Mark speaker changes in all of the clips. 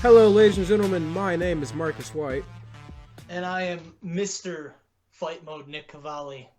Speaker 1: Hello, ladies and gentlemen. My name is Marcus White.
Speaker 2: And I am Mr. Fight Mode Nick Cavalli.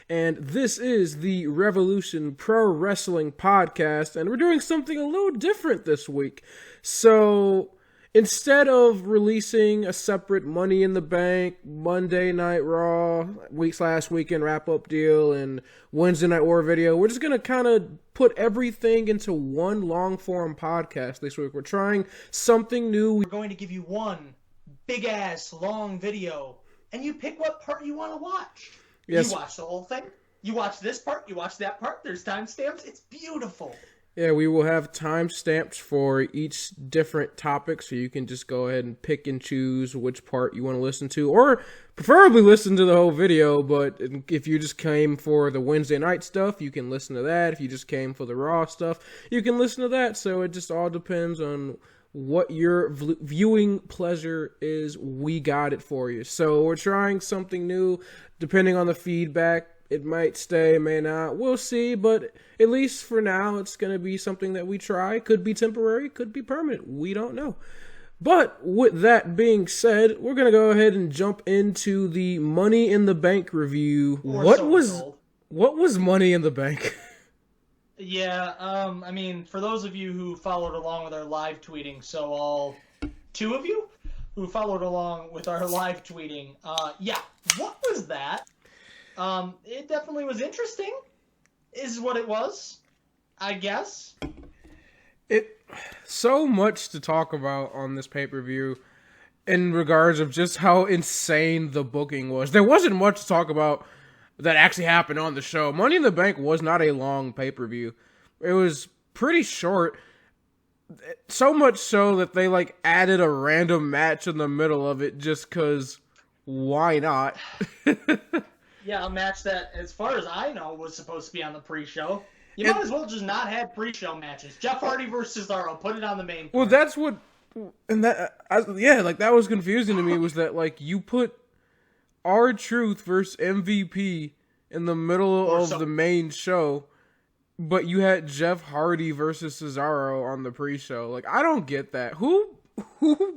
Speaker 1: And this is the Wrevolution Pro Wrestling Podcast. And we're doing something a little different this week. So, instead of releasing a separate Money in the Bank, Monday Night Raw, weekend wrap-up deal, and Wednesday Night War video, we're just going to kind of put everything into one long-form podcast this week. We're trying something new.
Speaker 2: We're going to give you one big-ass long video, and you pick what part you want to watch. Yes. You watch the whole thing. You watch this part, you watch that part. There's timestamps. It's beautiful.
Speaker 1: Yeah, we will have timestamps for each different topic, so you can just go ahead and pick and choose which part you want to listen to, or preferably listen to the whole video, but if you just came for the Wednesday night stuff, you can listen to that. If you just came for the Raw stuff, you can listen to that, so it just all depends on what your viewing pleasure is. We got it for you. So we're trying something new, depending on the feedback. It might stay, may not. We'll see, but at least for now, it's going to be something that we try. Could be temporary, could be permanent. We don't know. But with that being said, we're going to go ahead and jump into the Money in the Bank review. What was Money in the Bank?
Speaker 2: Yeah, I mean, for those of you who followed along with our live tweeting, so all two of you who followed along with our live tweeting, what was that? It definitely was interesting, is what it was, I guess.
Speaker 1: So much to talk about on this pay-per-view in regards of just how insane the booking was. There wasn't much to talk about that actually happened on the show. Money in the Bank was not a long pay-per-view. It was pretty short. So much so that they added a random match in the middle of it just because why not?
Speaker 2: Yeah, a match that, as far as I know, was supposed to be on the pre-show. You might as well just not have pre-show matches. Jeff Hardy versus Cesaro, put it on the main card.
Speaker 1: Well, that's what, and that was confusing to me, was that, you put R-Truth versus MVP in the middle of the main show, but you had Jeff Hardy versus Cesaro on the pre-show. I don't get that. Who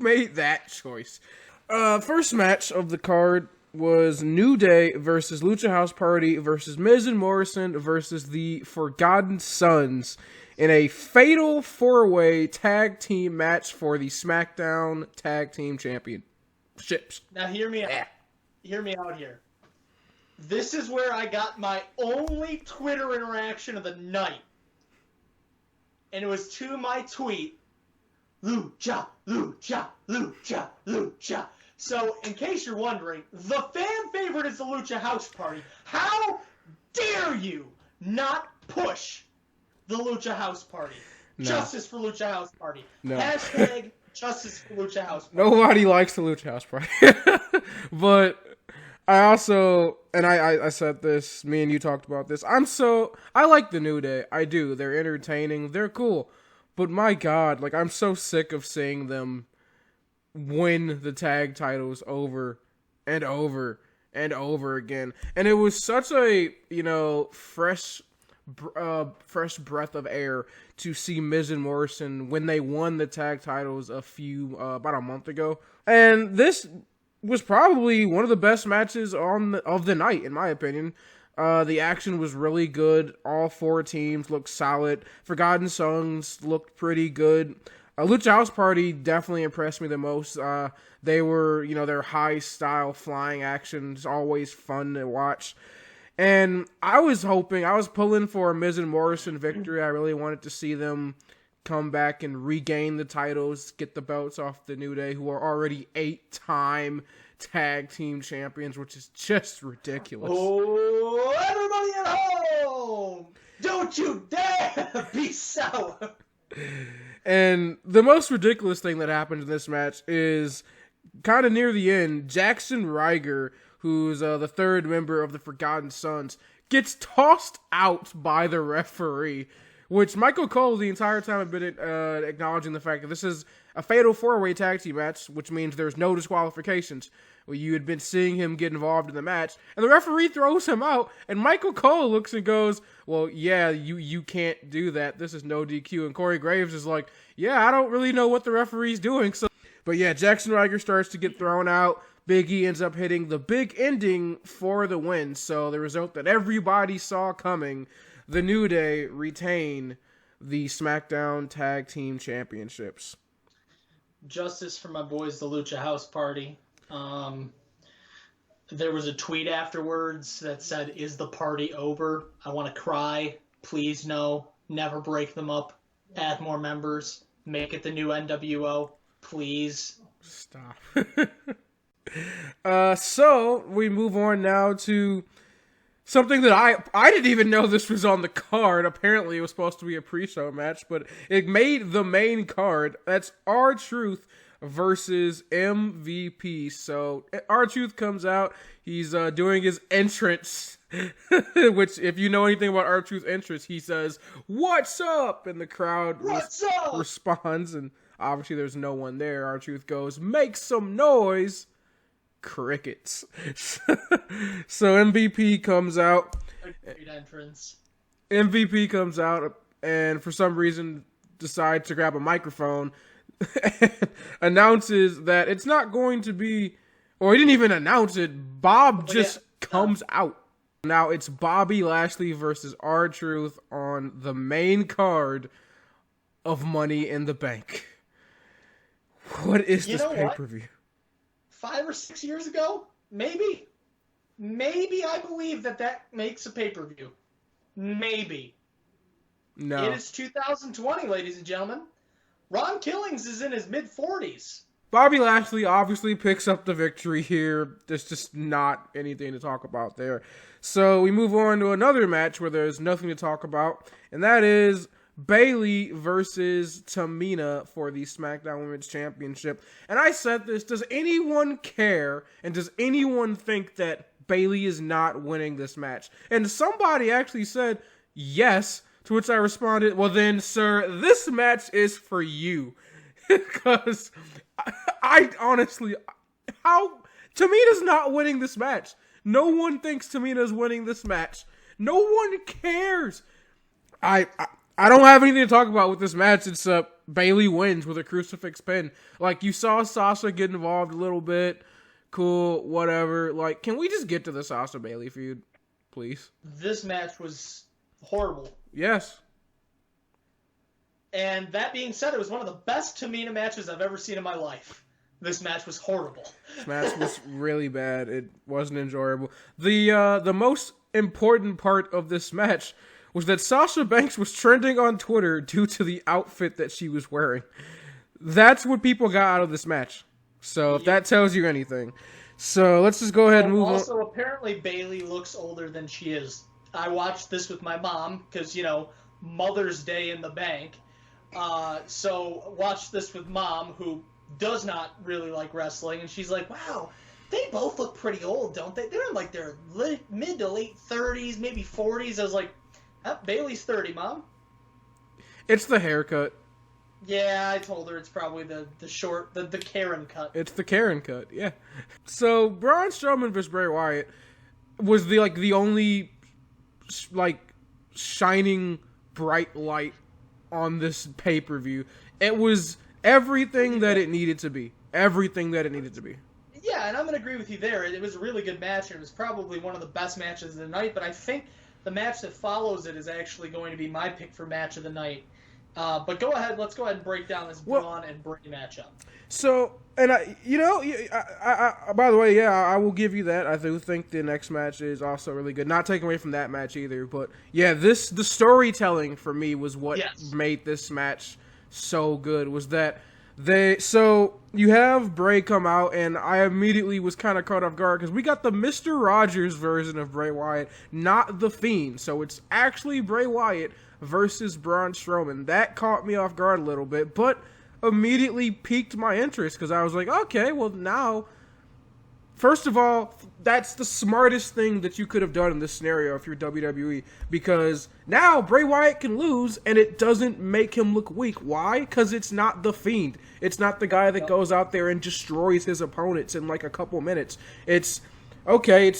Speaker 1: made that choice? First match of the card was New Day versus Lucha House Party versus Miz and Morrison versus the Forgotten Sons in a fatal four-way tag team match for the SmackDown Tag Team Championships.
Speaker 2: Now hear me out. Hear me out here. This is where I got my only Twitter interaction of the night. And it was to my tweet, Lucha, Lucha, Lucha, Lucha. So, in case you're wondering, the fan favorite is the Lucha House Party. How dare you not push the Lucha House Party? No. Justice for Lucha House Party. No. Hashtag Justice for Lucha House Party.
Speaker 1: Nobody likes the Lucha House Party. But I also, and I said this, me and you talked about this, I like the New Day. I do. They're entertaining. They're cool. But my God, I'm so sick of seeing them win the tag titles over and over and over again. And it was such a, fresh breath of air to see Miz and Morrison when they won the tag titles about a month ago. And this was probably one of the best matches of the night, in my opinion. The action was really good. All four teams looked solid. Forgotten Sons looked pretty good. Lucha House Party definitely impressed me the most. They were, their high-style flying action is always fun to watch. And I was pulling for a Miz and Morrison victory. I really wanted to see them come back and regain the titles, get the belts off the New Day, who are already 8-time tag team champions, which is just ridiculous.
Speaker 2: Oh, everybody at home! Don't you dare be sour!
Speaker 1: And the most ridiculous thing that happened in this match is kind of near the end. Jackson Ryger, who's the third member of the Forgotten Sons, gets tossed out by the referee, which Michael Cole the entire time had been acknowledging the fact that this is a fatal four-way tag team match, which means there's no disqualifications. Well, you had been seeing him get involved in the match, and the referee throws him out, and Michael Cole looks and goes, well, yeah, you can't do that. This is no DQ. And Corey Graves is like, yeah, I don't really know what the referee's doing. So But yeah, Jackson Ryker starts to get thrown out. Big E ends up hitting the big ending for the win. So the result that everybody saw coming, the New Day retain the SmackDown Tag Team Championships.
Speaker 2: Justice for my boys, the Lucha House Party. There was a tweet afterwards that said, "Is the party over? I want to cry. Please no. Never break them up. Add more members. Make it the new NWO. Please."
Speaker 1: Stop. So we move on now to something that I didn't even know this was on the card. Apparently it was supposed to be a pre-show match, but it made the main card. That's R-Truth versus MVP. So R-Truth comes out. He's doing his entrance, which if you know anything about R-Truth's entrance, he says, "What's up?" And the crowd responds, and obviously there's no one there. R-Truth goes, "Make some noise." Crickets. So MVP comes out.
Speaker 2: A great entrance.
Speaker 1: MVP comes out and for some reason decides to grab a microphone and announces that it's not going to be, or he didn't even announce it. Bob just comes out. Now it's Bobby Lashley versus R-Truth on the main card of Money in the Bank. What is this pay-per-view?
Speaker 2: 5 or 6 years ago, maybe I believe that makes a pay-per-view. Maybe.
Speaker 1: No.
Speaker 2: It is 2020, ladies and gentlemen. Ron Killings is in his mid-40s.
Speaker 1: Bobby Lashley obviously picks up the victory here. There's just not anything to talk about there. So we move on to another match where there's nothing to talk about, and that is Bayley versus Tamina for the SmackDown Women's Championship. And I said this, does anyone care and does anyone think that Bayley is not winning this match? And somebody actually said yes, to which I responded, well then, sir, this match is for you. Because I honestly, how Tamina's not winning this match. No one thinks Tamina's winning this match. No one cares. I don't have anything to talk about with this match except Bayley wins with a crucifix pin. Like, you saw Sasha get involved a little bit. Cool, whatever. Like, can we just get to the Sasha Bayley feud, please?
Speaker 2: This match was horrible.
Speaker 1: Yes.
Speaker 2: And that being said, it was one of the best Tamina matches I've ever seen in my life. This match was horrible.
Speaker 1: This match was really bad. It wasn't enjoyable. The most important part of this match was that Sasha Banks was trending on Twitter due to the outfit that she was wearing. That's what people got out of this match. So if that tells you anything. So let's just go ahead and move on.
Speaker 2: Also, apparently Bayley looks older than she is. I watched this with my mom because, Mother's Day in the bank. So watched this with Mom, who does not really like wrestling, and she's like, "Wow, they both look pretty old, don't they? They're in like their mid to late 30s, maybe 40s." I was like, "Bayley's 30, Mom."
Speaker 1: It's the haircut.
Speaker 2: Yeah, I told her it's probably the short, the Karen cut.
Speaker 1: It's the Karen cut, yeah. So Braun Strowman vs. Bray Wyatt was the only shining bright light on this pay-per-view. It was everything that it needed to be. Everything that it needed to be.
Speaker 2: Yeah, and I'm going to agree with you there. It was a really good match, and it was probably one of the best matches of the night, but I think the match that follows it is actually going to be my pick for match of the night. But let's go ahead and break down this Braun and Bray matchup. So,
Speaker 1: and I by the way, yeah, I will give you that. I do think the next match is also really good. Not taking away from that match either, but yeah, the storytelling for me was what made this match so good. Was that you have Bray come out, and I immediately was kind of caught off guard because we got the Mr. Rogers version of Bray Wyatt, not the Fiend. So it's actually Bray Wyatt versus Braun Strowman. That caught me off guard a little bit, but immediately piqued my interest because I was like, okay, well now, first of all, that's the smartest thing that you could have done in this scenario if you're WWE, because now Bray Wyatt can lose and it doesn't make him look weak. Why? Because it's not the Fiend. It's not the guy that goes out there and destroys his opponents in like a couple minutes. It's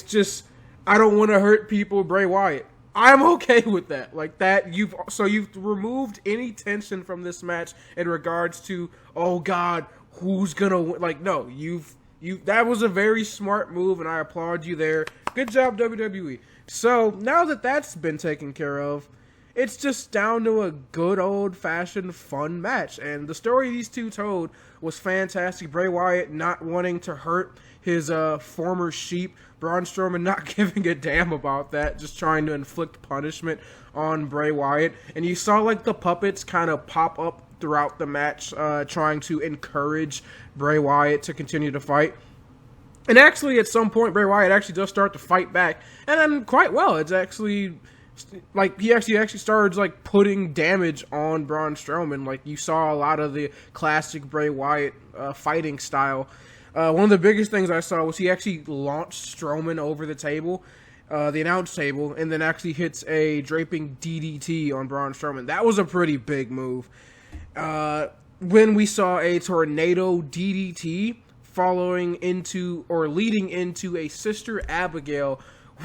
Speaker 1: just, I don't want to hurt people, Bray Wyatt. I'm okay with that. Like that, you've removed any tension from this match in regards to, oh God, who's gonna win. Like, no, that was a very smart move, and I applaud you there. Good job, WWE. So now that that's been taken care of, it's just down to a good old-fashioned fun match. And the story these two told was fantastic. Bray Wyatt not wanting to hurt his former sheep. Braun Strowman not giving a damn about that, just trying to inflict punishment on Bray Wyatt. And you saw like the puppets kind of pop up throughout the match, trying to encourage Bray Wyatt to continue to fight. And actually, at some point, Bray Wyatt actually does start to fight back, and then quite well. It's actually like he actually started like putting damage on Braun Strowman. Like you saw a lot of the classic Bray Wyatt fighting style. One of the biggest things I saw was he actually launched Strowman over the table, the announce table, and then actually hits a draping DDT on Braun Strowman. That was a pretty big move. When we saw a tornado DDT following into or leading into a Sister Abigail,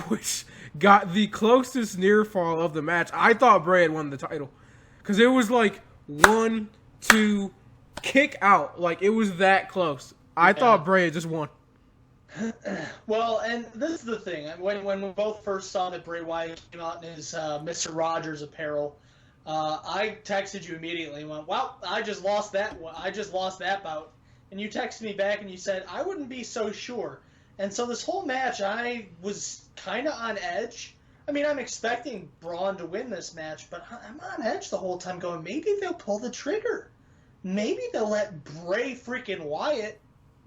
Speaker 1: which got the closest near fall of the match. I thought Bray had won the title because it was like 1, 2, kick out. Like it was that close. I thought Bray had just won.
Speaker 2: Well, and this is the thing. When we both first saw that Bray Wyatt came out in his Mr. Rogers apparel, I texted you immediately and went, "Well, I just lost that bout." And you texted me back and you said, "I wouldn't be so sure." And so this whole match, I was kind of on edge. I mean, I'm expecting Braun to win this match, but I'm on edge the whole time going, maybe they'll pull the trigger. Maybe they'll let Bray freaking Wyatt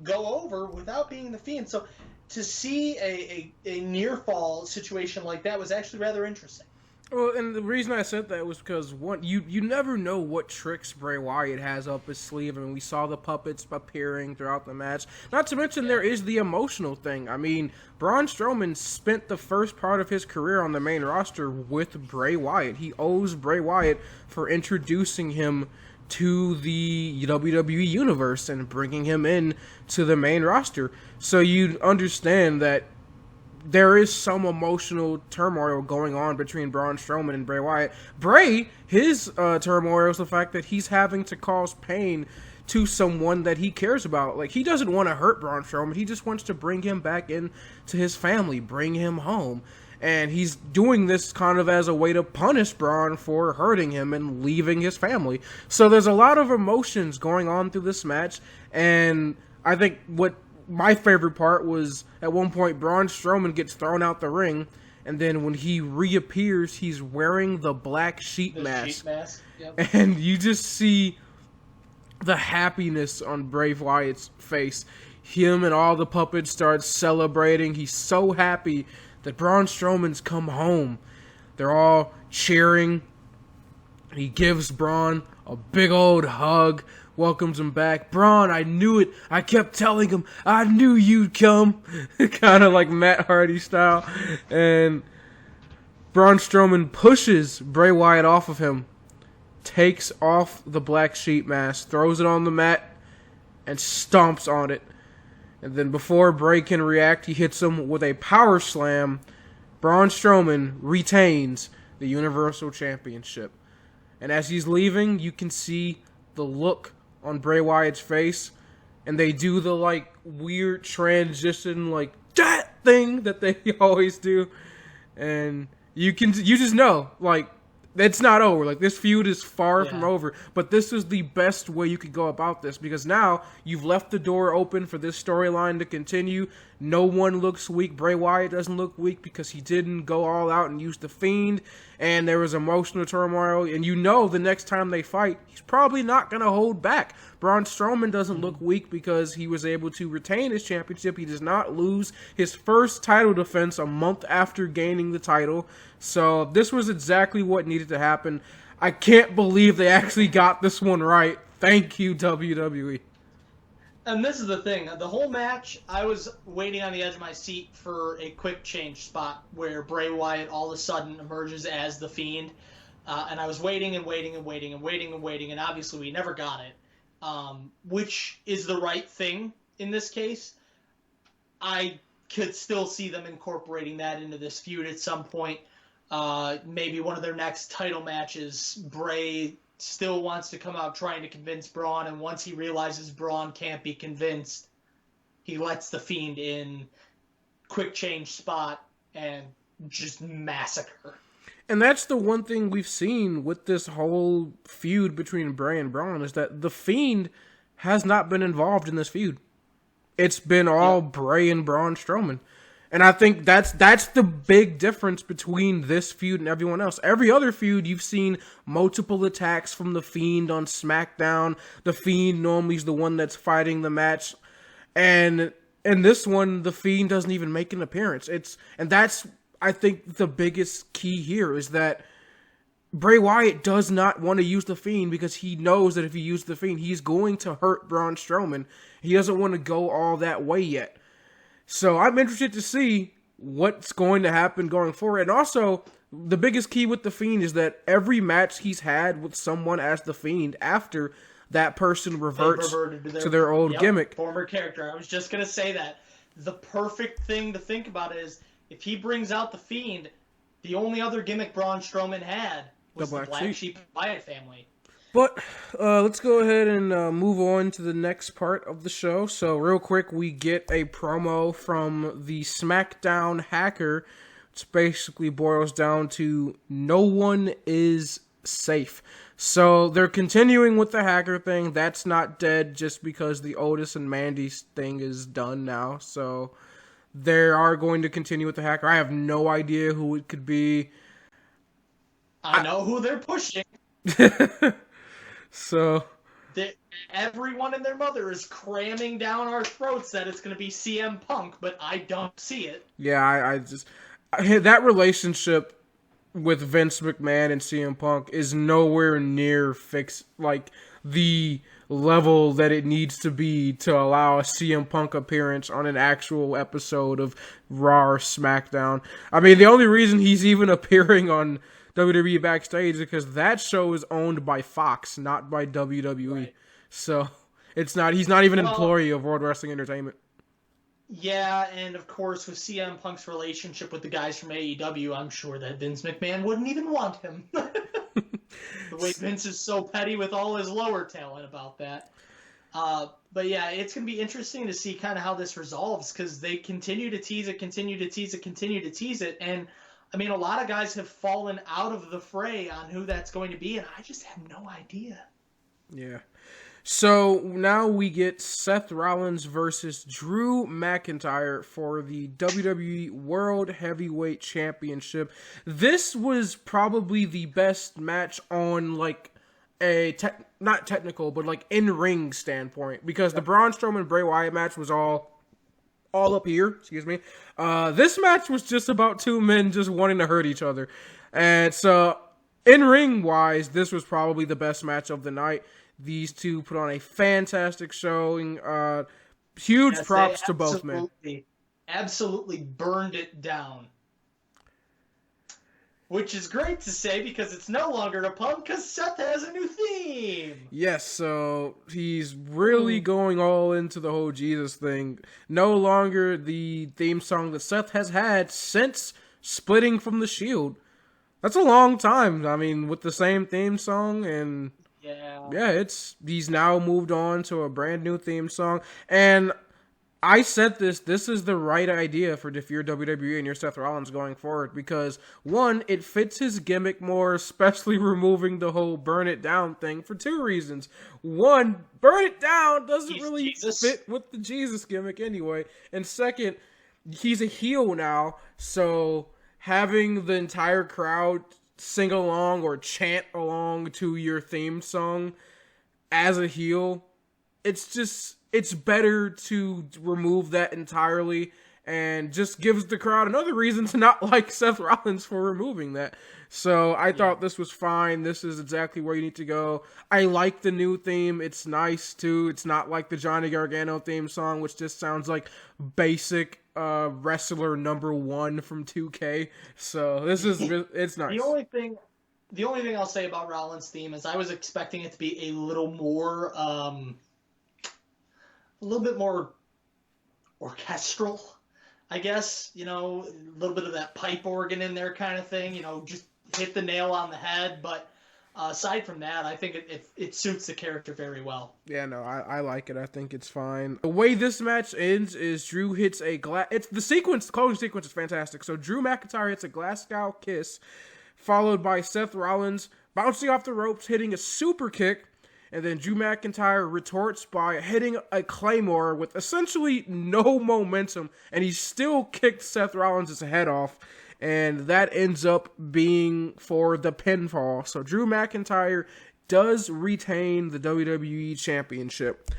Speaker 2: go over without being the Fiend. So to see a near fall situation like that was actually rather interesting.
Speaker 1: Well, and the reason I said that was because you never know what tricks Bray Wyatt has up his sleeve, and we saw the puppets appearing throughout the match. Not to mention there is the emotional thing. I mean, Braun Strowman spent the first part of his career on the main roster with Bray Wyatt. He owes Bray Wyatt for introducing him to the WWE Universe and bringing him in to the main roster. So you understand that there is some emotional turmoil going on between Braun Strowman and Bray Wyatt. Bray, his turmoil is the fact that he's having to cause pain to someone that he cares about. Like, he doesn't want to hurt Braun Strowman. He just wants to bring him back in to his family, bring him home. And he's doing this kind of as a way to punish Braun for hurting him and leaving his family. So there's a lot of emotions going on through this match. And I think what my favorite part was at one point Braun Strowman gets thrown out the ring, and then when he reappears, he's wearing the black sheep mask. Yep. And you just see the happiness on Bray Wyatt's face. Him and all the puppets start celebrating. He's so happy that Braun Strowman's come home. They're all cheering. He gives Braun a big old hug, welcomes him back. "Braun, I knew it. I kept telling him. I knew you'd come." Kind of like Matt Hardy style. And Braun Strowman pushes Bray Wyatt off of him, takes off the black sheep mask, throws it on the mat, and stomps on it. And then before Bray can react, he hits him with a power slam. Braun Strowman retains the Universal Championship. And as he's leaving, you can see the look on Bray Wyatt's face. And they do the, like, weird transition, like, that thing that they always do. And you just know, like, it's not over. Like, this feud is far from over. But this is the best way you could go about this, because now you've left the door open for this storyline to continue. No one looks weak. Bray Wyatt doesn't look weak because he didn't go all out and use the Fiend. And there was emotional turmoil. And you know the next time they fight, he's probably not going to hold back. Braun Strowman doesn't look weak because he was able to retain his championship. He does not lose his first title defense a month after gaining the title. So this was exactly what needed to happen. I can't believe they actually got this one right. Thank you, WWE.
Speaker 2: And this is the thing. The whole match, I was waiting on the edge of my seat for a quick change spot where Bray Wyatt all of a sudden emerges as the Fiend. And I was waiting and waiting and waiting and waiting and waiting, and obviously we never got it. Which is the right thing in this case. I could still see them incorporating that into this feud at some point. Maybe one of their next title matches, Bray still wants to come out trying to convince Braun, and once he realizes Braun can't be convinced, he lets the Fiend in, quick change spot, and just massacre.
Speaker 1: And that's the one thing we've seen with this whole feud between Bray and Braun is that the Fiend has not been involved in this feud. It's been all Bray and Braun Strowman. And I think that's the big difference between this feud and everyone else. Every other feud, you've seen multiple attacks from the Fiend on SmackDown. The Fiend normally is the one that's fighting the match. And in this one, the Fiend doesn't even make an appearance. And that's, I think, the biggest key here is that Bray Wyatt does not want to use the Fiend because he knows that if he uses the Fiend, he's going to hurt Braun Strowman. He doesn't want to go all that way yet. So I'm interested to see what's going to happen going forward. And also, the biggest key with the Fiend is that every match he's had with someone as the Fiend after that person reverts to their old gimmick.
Speaker 2: Former character. I was just going to say that. The perfect thing to think about is if he brings out the Fiend, the only other gimmick Braun Strowman had was the Black Sheep Wyatt family.
Speaker 1: But let's go ahead and move on to the next part of the show. So real quick, we get a promo from the SmackDown hacker, which basically boils down to no one is safe. So they're continuing with the hacker thing. That's not dead just because the Otis and Mandy thing is done now. So they are going to continue with the hacker. I have no idea who it could be.
Speaker 2: I know who they're pushing.
Speaker 1: So
Speaker 2: everyone and their mother is cramming down our throats that it's going to be CM Punk, but I don't see it.
Speaker 1: Yeah, I just that relationship with Vince McMahon and CM Punk is nowhere near fixed, like the level that it needs to be to allow a CM Punk appearance on an actual episode of Raw or SmackDown. I mean, the only reason he's even appearing on WWE Backstage because that show is owned by Fox, not by WWE. Right. So he's not even an employee of World Wrestling Entertainment.
Speaker 2: Yeah, and of course with CM Punk's relationship with the guys from AEW, I'm sure that Vince McMahon wouldn't even want him. The way Vince is so petty with all his lower talent about that. But yeah, it's going to be interesting to see kind of how this resolves because they continue to tease it, and I mean, a lot of guys have fallen out of the fray on who that's going to be, and I just have no idea.
Speaker 1: Yeah. So now we get Seth Rollins versus Drew McIntyre for the WWE World Heavyweight Championship. This was probably the best match on like a not technical, but like in-ring standpoint because the Braun Strowman Bray Wyatt match was all up here, excuse me. This match was just about two men just wanting to hurt each other. And so, in-ring wise, this was probably the best match of the night. These two put on a fantastic showing. Huge props to both men.
Speaker 2: Absolutely burned it down. Which is great to say because it's no longer a pun because Seth has a new theme.
Speaker 1: Yes, so he's really going all into the whole Jesus thing. No longer the theme song that Seth has had since splitting from the Shield. That's a long time. I mean, with the same theme song and he's now moved on to a brand new theme song. And I said this is the right idea for if you're WWE and you're Seth Rollins going forward because, one, it fits his gimmick more, especially removing the whole burn it down thing for two reasons. One, burn it down doesn't really fit with the Jesus gimmick anyway. And second, he's a heel now, so having the entire crowd sing along or chant along to your theme song as a heel, it's better to remove that entirely and just gives the crowd another reason to not like Seth Rollins for removing that. So I thought this was fine. This is exactly where you need to go. I like the new theme. It's nice too. It's not like the Johnny Gargano theme song, which just sounds like basic wrestler number 1 from 2K. So it's nice.
Speaker 2: The only thing I'll say about Rollins' theme is I was expecting it to be a little more a little bit more orchestral, I guess, a little bit of that pipe organ in there kind of thing, just hit the nail on the head. But Aside from that, I think it suits the character very well.
Speaker 1: Yeah, no, I like it. I think it's fine. The way this match ends is Drew hits a glass. It's the sequence. The closing sequence is fantastic. So Drew McIntyre hits a Glasgow kiss, followed by Seth Rollins bouncing off the ropes, hitting a super kick, and then Drew McIntyre retorts by hitting a Claymore with essentially no momentum, and he still kicked Seth Rollins' head off. And that ends up being for the pinfall. So Drew McIntyre does retain the WWE Championship.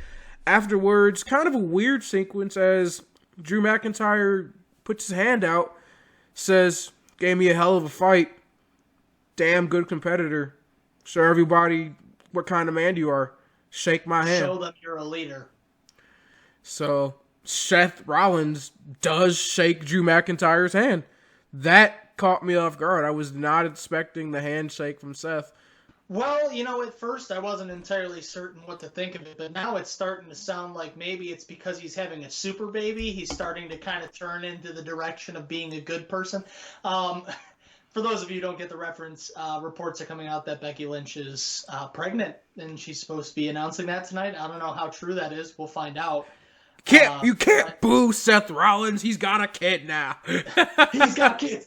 Speaker 1: Afterwards, kind of a weird sequence as Drew McIntyre puts his hand out, says, "Gave me a hell of a fight. Damn good competitor. Show everybody what kind of man you are. Shake my hand."
Speaker 2: Show them you're a leader.
Speaker 1: So Seth Rollins does shake Drew McIntyre's hand. That caught me off guard. I was not expecting the handshake from Seth.
Speaker 2: Well, at first I wasn't entirely certain what to think of it, but now it's starting to sound like maybe it's because he's having a super baby. He's starting to kind of turn into the direction of being a good person. For those of you who don't get the reference, reports are coming out that Becky Lynch is pregnant, and she's supposed to be announcing that tonight. I don't know how true that is. We'll find out.
Speaker 1: You can't boo Seth Rollins. He's got a kid now.
Speaker 2: He's got kids.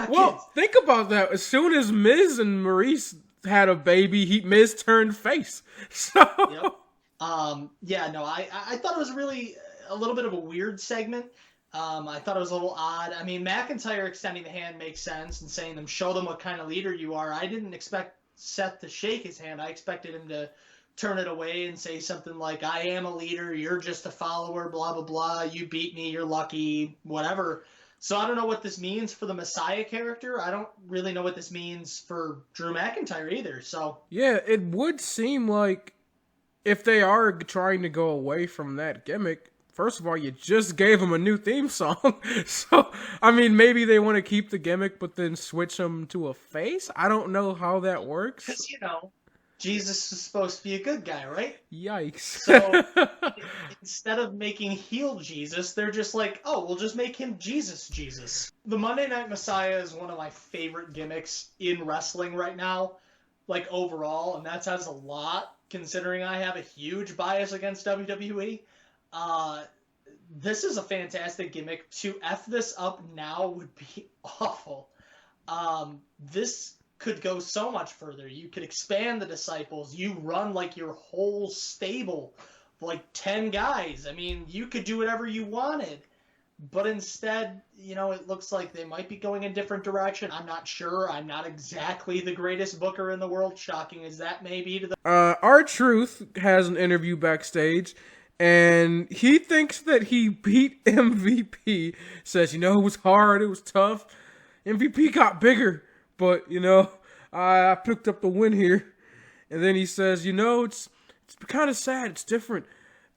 Speaker 1: Well, think about that. As soon as Miz and Maurice had a baby, Miz turned face. So.
Speaker 2: Yep. I thought it was really a little bit of a weird segment. I thought it was a little odd. I mean, McIntyre extending the hand makes sense and saying them, show them what kind of leader you are. I didn't expect Seth to shake his hand. I expected him to turn it away and say something like, I am a leader, you're just a follower, blah, blah, blah, you beat me, you're lucky, whatever. So I don't know what this means for the Messiah character. I don't really know what this means for Drew McIntyre either. So
Speaker 1: yeah, it would seem like if they are trying to go away from that gimmick, first of all, you just gave him a new theme song. So, I mean, maybe they want to keep the gimmick but then switch him to a face? I don't know how that works.
Speaker 2: Because, Jesus is supposed to be a good guy, right?
Speaker 1: Yikes.
Speaker 2: So instead of making heel Jesus, they're just like, oh, we'll just make him Jesus. The Monday Night Messiah is one of my favorite gimmicks in wrestling right now, like overall, and that says a lot considering I have a huge bias against WWE. This is a fantastic gimmick. To F this up now would be awful. This could go so much further. You could expand the disciples. You run like your whole stable, like 10 guys. I mean, you could do whatever you wanted. But instead, it looks like they might be going a different direction. I'm not sure. I'm not exactly the greatest booker in the world, shocking as that may be to the...
Speaker 1: R-Truth has an interview backstage, and he thinks that he beat MVP. Says, it was hard, it was tough. MVP got bigger. But, I picked up the win here. And then he says, it's kind of sad. It's different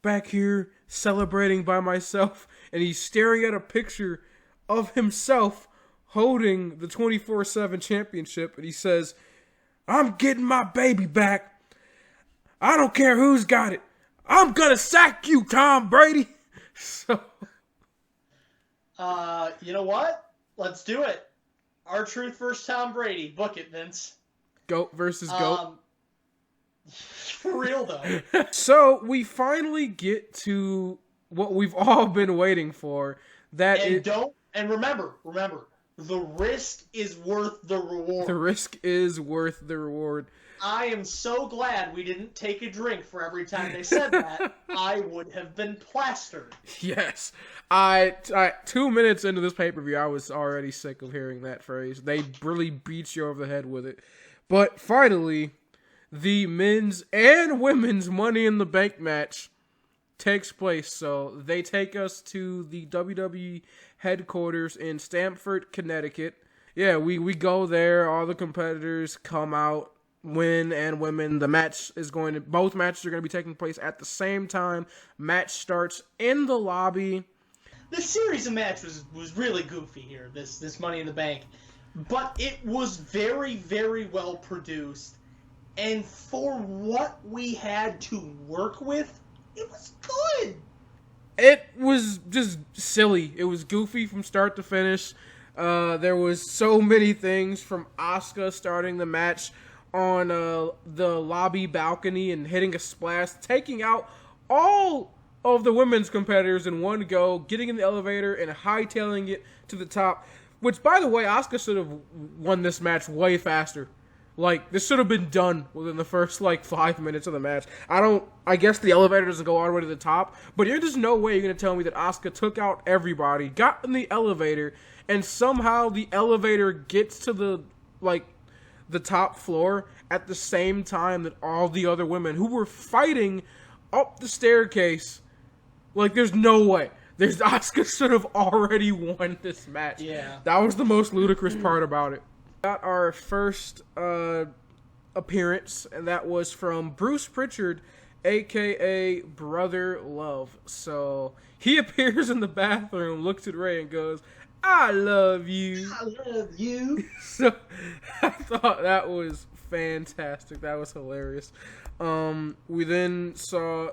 Speaker 1: back here celebrating by myself. And he's staring at a picture of himself holding the 24/7 championship. And he says, I'm getting my baby back. I don't care who's got it. I'm going to sack you, Tom Brady. So.
Speaker 2: You know what? Let's do it. R-Truth versus Tom Brady. Book it, Vince.
Speaker 1: Goat versus goat.
Speaker 2: For real, though.
Speaker 1: So, we finally get to what we've all been waiting for.
Speaker 2: And remember, the risk is worth the reward.
Speaker 1: The risk is worth the reward.
Speaker 2: I am so glad we didn't take a drink for every time they said that. I would have been plastered.
Speaker 1: Yes. I 2 minutes into this pay-per-view, I was already sick of hearing that phrase. They really beat you over the head with it. But finally, the men's and women's Money in the Bank match takes place. So they take us to the WWE headquarters in Stamford, Connecticut. Yeah, we go there. All the competitors come out. Men and women. Both matches are going to be taking place at the same time. Match starts in the lobby.
Speaker 2: The series of matches was really goofy here, this Money in the Bank. But it was very, very well produced. And for what we had to work with, it was good.
Speaker 1: It was just silly. It was goofy from start to finish. There was so many things from Asuka starting the match on the lobby balcony and hitting a splash, taking out all of the women's competitors in one go, getting in the elevator and hightailing it to the top. Which, by the way, Asuka should have won this match way faster. Like, this should have been done within the first, 5 minutes of the match. I guess the elevator doesn't go all the way to the top, but there's no way you're going to tell me that Asuka took out everybody, got in the elevator, and somehow the elevator gets to the top floor at the same time that all the other women who were fighting up the staircase. There's no way. Asuka should have already won this match.
Speaker 2: Yeah.
Speaker 1: That was the most ludicrous part about it. Got our first appearance, and that was from Bruce Pritchard, a.k.a. Brother Love. So he appears in the bathroom, looks at Ray, and goes, "I love you."
Speaker 2: I love you.
Speaker 1: So I thought that was fantastic. That was hilarious. We then saw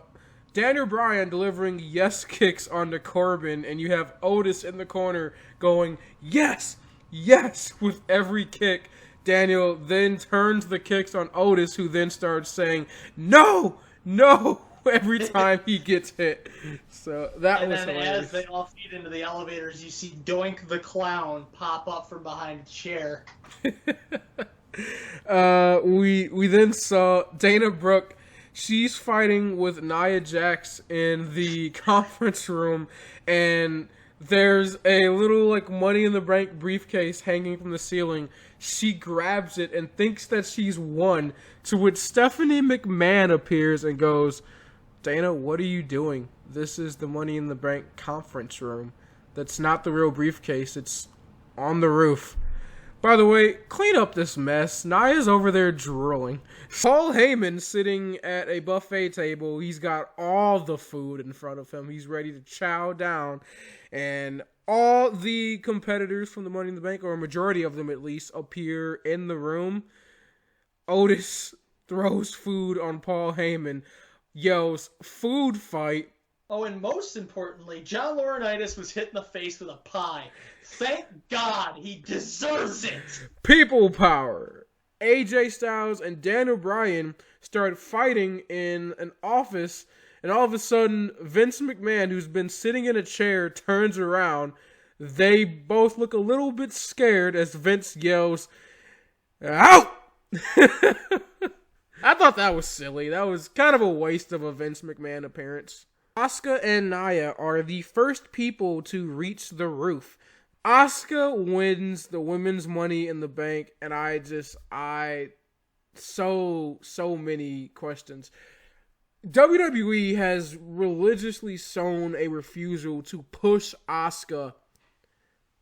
Speaker 1: Daniel Bryan delivering yes kicks onto Corbin, and you have Otis in the corner going, "Yes! Yes!" with every kick. Daniel then turns the kicks on Otis, who then starts saying, "No! No!" every time he gets hit. So that was hilarious. And then
Speaker 2: as they all feed into the elevators, you see Doink the Clown pop up from behind a chair.
Speaker 1: We then saw Dana Brooke. She's fighting with Nia Jax in the conference room, and there's a little Money in the Bank briefcase hanging from the ceiling. She grabs it and thinks that she's won, to which Stephanie McMahon appears and goes, "Dana, what are you doing? This is the Money in the Bank conference room. That's not the real briefcase. It's on the roof." By the way, clean up this mess. Nia's over there drooling. Paul Heyman sitting at a buffet table. He's got all the food in front of him. He's ready to chow down. And all the competitors from the Money in the Bank, or a majority of them at least, appear in the room. Otis throws food on Paul Heyman, yells, "Food fight."
Speaker 2: Oh, and most importantly, John Laurinaitis was hit in the face with a pie. Thank God, he deserves it.
Speaker 1: People power. AJ Styles and Daniel Bryan start fighting in an office, and all of a sudden, Vince McMahon, who's been sitting in a chair, turns around. They both look a little bit scared as Vince yells, "Out!" I thought that was silly. That was kind of a waste of a Vince McMahon appearance. Asuka and Nia are the first people to reach the roof. Asuka wins the women's Money in the Bank, and so many questions. WWE has religiously shown a refusal to push Asuka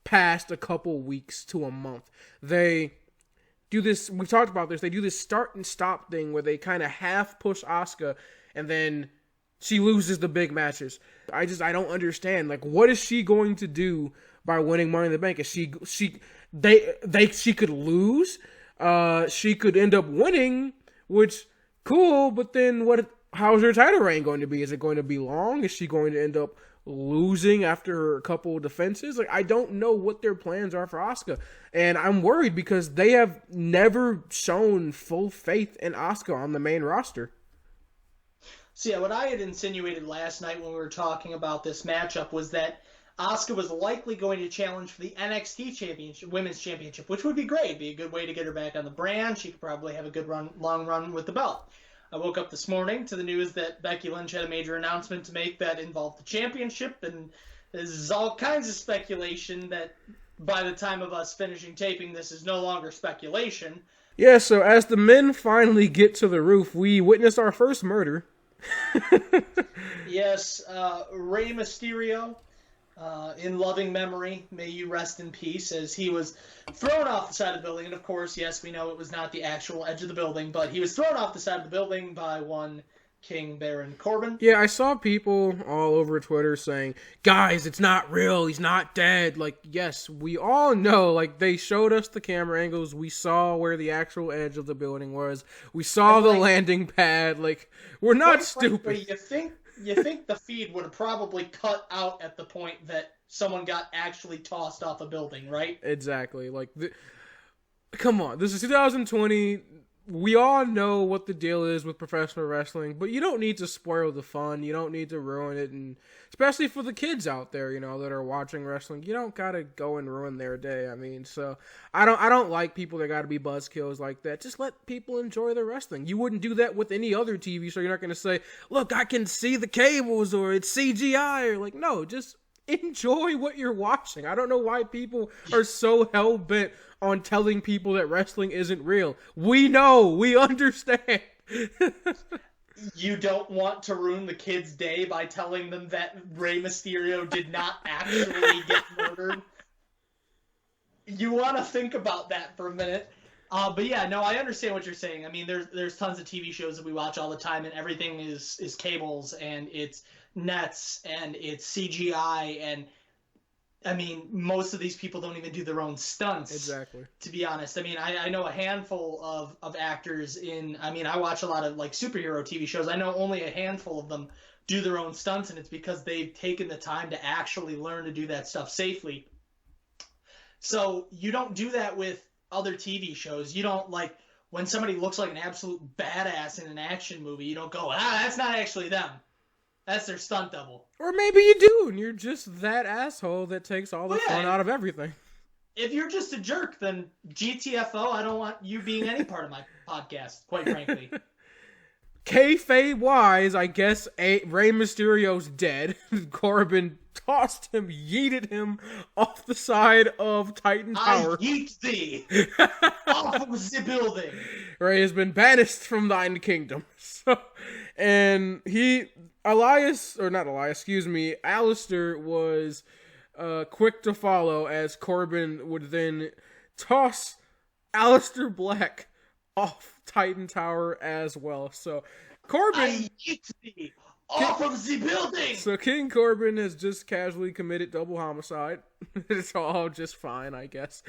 Speaker 1: past a couple weeks to a month. They do this, we've talked about this, they do this start and stop thing where they kind of half push Asuka, and then she loses the big matches. I don't understand. What is she going to do by winning Money in the Bank? Is she could lose. She could end up winning, which cool. But then how's her title reign going to be? Is it going to be long? Is she going to end up losing after a couple of defenses? I don't know what their plans are for Asuka, and I'm worried because they have never shown full faith in Asuka on the main roster.
Speaker 2: So yeah, what I had insinuated last night when we were talking about this matchup was that Asuka was likely going to challenge for the NXT championship, women's championship, which would be great. It'd be a good way to get her back on the brand. She could probably have a good long run with the belt. I woke up this morning to the news that Becky Lynch had a major announcement to make that involved the championship, and there's all kinds of speculation that by the time of us finishing taping, this is no longer speculation.
Speaker 1: Yeah, so as the men finally get to the roof, we witness our first murder.
Speaker 2: Yes, Rey Mysterio, in loving memory, may you rest in peace, as he was thrown off the side of the building. And of course, yes, we know it was not the actual edge of the building, but he was thrown off the side of the building by one King Baron Corbin.
Speaker 1: Yeah, I saw people all over Twitter saying, "Guys, it's not real. He's not dead." Yes, we all know. They showed us the camera angles. We saw where the actual edge of the building was. We saw the landing pad. We're not stupid.
Speaker 2: Frankly, you think the feed would have probably cut out at the point that someone got actually tossed off a building, right?
Speaker 1: Exactly. Come on. This is 2020. we all know what the deal is with professional wrestling, but you don't need to spoil the fun. You don't need to ruin it, and especially for the kids out there, that are watching wrestling, you don't gotta go and ruin their day. I mean, so I don't like people that gotta be buzzkills like that. Just let people enjoy the wrestling. You wouldn't do that with any other TV show. You're not gonna say, "Look, I can see the cables," or "It's CGI," or like, no, just enjoy what you're watching. I don't know why people are so hell-bent on telling people that wrestling isn't real. We know. We understand.
Speaker 2: You don't want to ruin the kid's day by telling them that Rey Mysterio did not actually get murdered. You want to think about that for a minute. But yeah, no, I understand what you're saying. I mean, there's tons of TV shows that we watch all the time, and everything is cables, and it's nets, and it's CGI, and I mean, most of these people don't even do their own stunts.
Speaker 1: Exactly.
Speaker 2: To be honest, I mean, I know a handful of actors I watch a lot of like superhero TV shows. I know only a handful of them do their own stunts, and it's because they've taken the time to actually learn to do that stuff safely. So you don't do that with other TV shows. You don't, like, when somebody looks like an absolute badass in an action movie, you don't go, that's not actually them. That's their stunt double. Or
Speaker 1: maybe you do, and you're just that asshole that takes all the fun out of everything.
Speaker 2: If you're just a jerk, then GTFO, I don't want you being any part of my podcast, quite frankly.
Speaker 1: Kayfabe-wise, I guess Rey Mysterio's dead. Corbin tossed him, yeeted him off the side of Titan Tower.
Speaker 2: I yeet thee off of the building.
Speaker 1: Rey has been banished from thine kingdom. And Alistair was quick to follow as Corbin would then toss Alistair Black off Titan Tower as well. So Corbin,
Speaker 2: I yeet thee off of the building.
Speaker 1: So King Corbin has just casually committed double homicide. It's all just fine, I guess.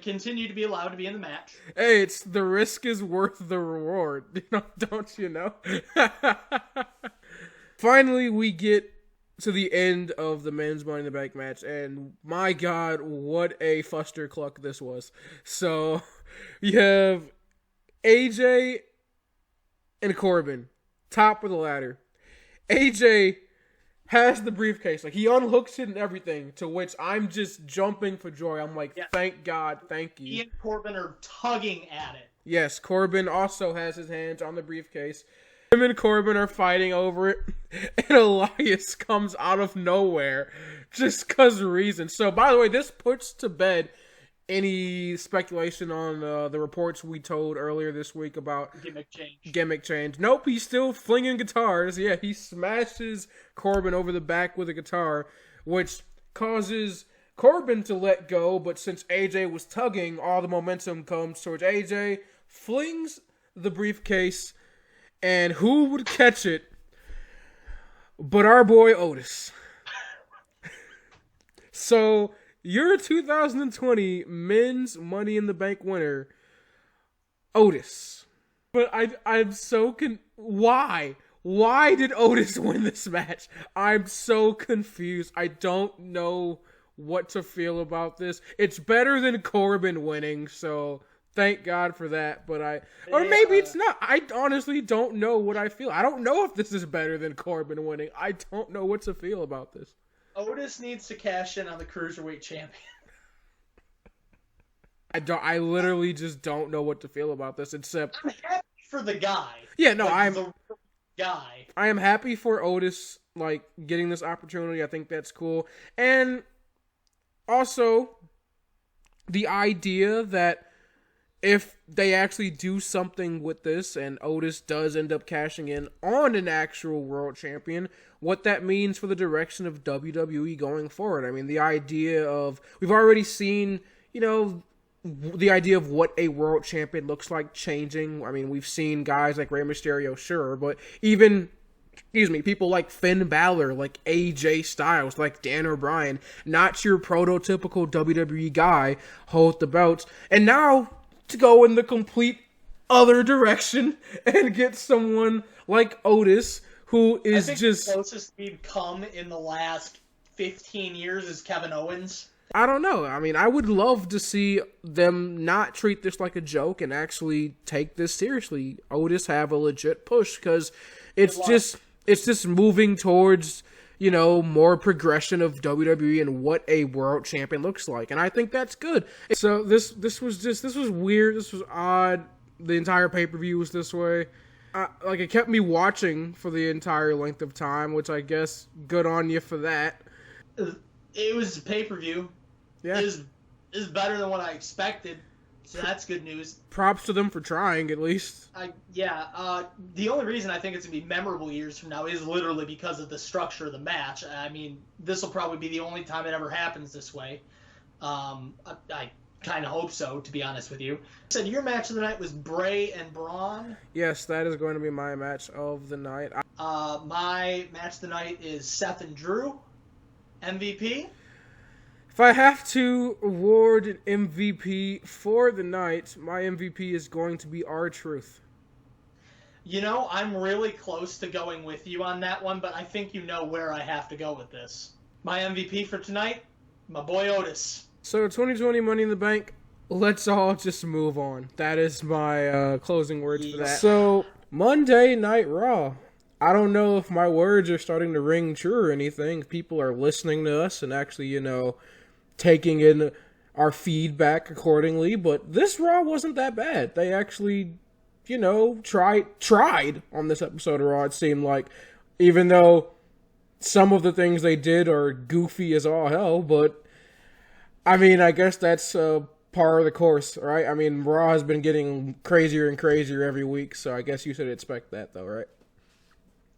Speaker 2: Continue to be allowed to be in the match.
Speaker 1: Hey, it's the risk is worth the reward. Don't you know? Finally, we get to the end of the men's Money in the Bank match, and my God, what a fustercluck this was. So, you have AJ and Corbin, top of the ladder. AJ has the briefcase. Like, he unhooks it and everything, to which I'm just jumping for joy. I'm like, Thank God, thank you.
Speaker 2: He and Corbin are tugging at it.
Speaker 1: Yes, Corbin also has his hands on the briefcase. Him and Corbin are fighting over it, and Elias comes out of nowhere, just because reason. So, by the way, this puts to bed any speculation on the reports we told earlier this week about gimmick change. Nope, he's still flinging guitars. Yeah, he smashes Corbin over the back with a guitar, which causes Corbin to let go, but since AJ was tugging, all the momentum comes towards AJ, flings the briefcase, and who would catch it but our boy Otis. So, your 2020 men's Money in the Bank winner, Otis. But I'm so why? Why did Otis win this match? I'm so confused. I don't know what to feel about this. It's better than Corbin winning, so thank God for that. But maybe it's not. I honestly don't know what I feel. I don't know if this is better than Corbin winning. I don't know what to feel about this.
Speaker 2: Otis needs to cash in on the Cruiserweight champion.
Speaker 1: I literally just don't know what to feel about this, except
Speaker 2: I'm happy for the guy.
Speaker 1: Yeah, no,
Speaker 2: I'm the guy.
Speaker 1: I am happy for Otis, like, getting this opportunity. I think that's cool. And also the idea that if they actually do something with this and Otis does end up cashing in on an actual world champion, what that means for the direction of WWE going forward. I mean, the idea of, we've already seen, the idea of what a world champion looks like changing. I mean, we've seen guys like Rey Mysterio, sure, but even, people like Finn Balor, like AJ Styles, like Dan O'Brien, not your prototypical WWE guy, hold the belts. And now, to go in the complete other direction and get someone like Otis, who is
Speaker 2: the closest we've come in the last 15 years is Kevin Owens.
Speaker 1: I don't know. I mean, I would love to see them not treat this like a joke and actually take this seriously. Otis have a legit push because it's just moving towards, you know, more progression of WWE and what a world champion looks like, and I think that's good. So this was weird. This was odd. The entire pay-per-view was this way. Like, it kept me watching for the entire length of time, which I guess good on you for that.
Speaker 2: It was a pay-per-view.
Speaker 1: Yeah.
Speaker 2: It was better than what I expected, so that's good news.
Speaker 1: Props to them for trying, at least.
Speaker 2: The only reason I think it's going to be memorable years from now is literally because of the structure of the match. I mean, this will probably be the only time it ever happens this way. I kind of hope so, to be honest with you. You said your match of the night was Bray and Braun.
Speaker 1: Yes, that is going to be my match of the night.
Speaker 2: My match of the night is Seth and Drew, MVP.
Speaker 1: If I have to award an MVP for the night, my MVP is going to be R-Truth.
Speaker 2: You know, I'm really close to going with you on that one, but I think you know where I have to go with this. My MVP for tonight, my boy Otis.
Speaker 1: So 2020 Money in the Bank, let's all just move on. That is my closing words for that. So, Monday Night Raw. I don't know if my words are starting to ring true or anything. People are listening to us and actually, you know, taking in our feedback accordingly, but this Raw wasn't that bad. They actually, you know, tried on this episode of Raw, it seemed like, even though some of the things they did are goofy as all hell, but I mean, I guess that's par of the course, right? I mean, Raw has been getting crazier and crazier every week, so I guess you should expect that, though, right?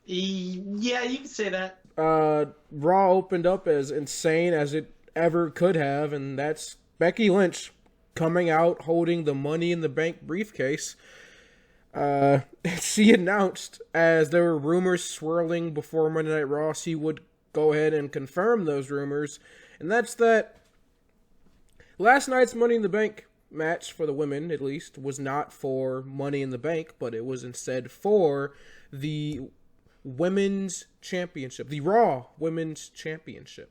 Speaker 2: Yeah, you can say that.
Speaker 1: Raw opened up as insane as it ever could have, and that's Becky Lynch coming out holding the Money in the Bank briefcase. She announced, as there were rumors swirling before Monday Night Raw, she would go ahead and confirm those rumors, and that's that last night's Money in the Bank match, for the women at least, was not for Money in the Bank, but it was instead for the Women's Championship, the Raw Women's Championship.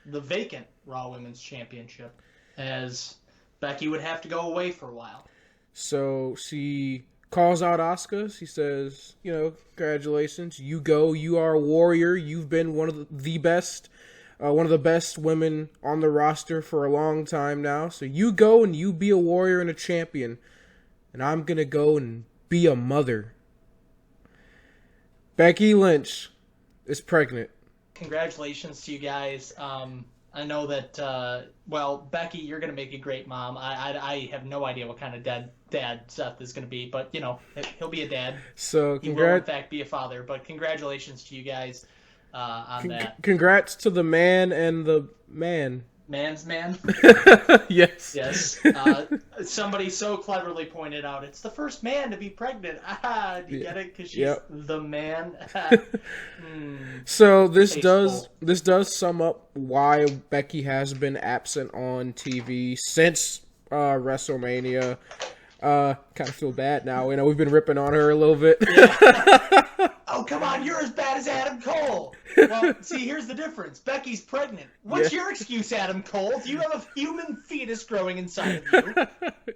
Speaker 2: The vacant Raw Women's Championship, as Becky would have to go away for a while.
Speaker 1: So she calls out Asuka. She says, you know, congratulations. You go. You are a warrior. You've been one of the best women on the roster for a long time now. So you go and you be a warrior and a champion. And I'm going to go and be a mother. Becky Lynch is pregnant.
Speaker 2: Congratulations to you guys. I know that, Becky, you're going to make a great mom. I have no idea what kind of dad Seth is going to be, but, you know, he'll be a dad.
Speaker 1: So,
Speaker 2: he will, in fact, be a father. But congratulations to you guys on that.
Speaker 1: Congrats to the man and the man.
Speaker 2: Man's man?
Speaker 1: Yes.
Speaker 2: Yes. Somebody so cleverly pointed out, it's the first man to be pregnant. Do you get it? Because she's the man.
Speaker 1: So this does sum up why Becky has been absent on TV since WrestleMania. Kind of feel bad now. You know, we've been ripping on her a little bit.
Speaker 2: Yeah. Oh, come on, you're as bad as Adam Cole. Well, see, here's the difference. Becky's pregnant. What's your excuse, Adam Cole? Do you have a human fetus growing inside of you?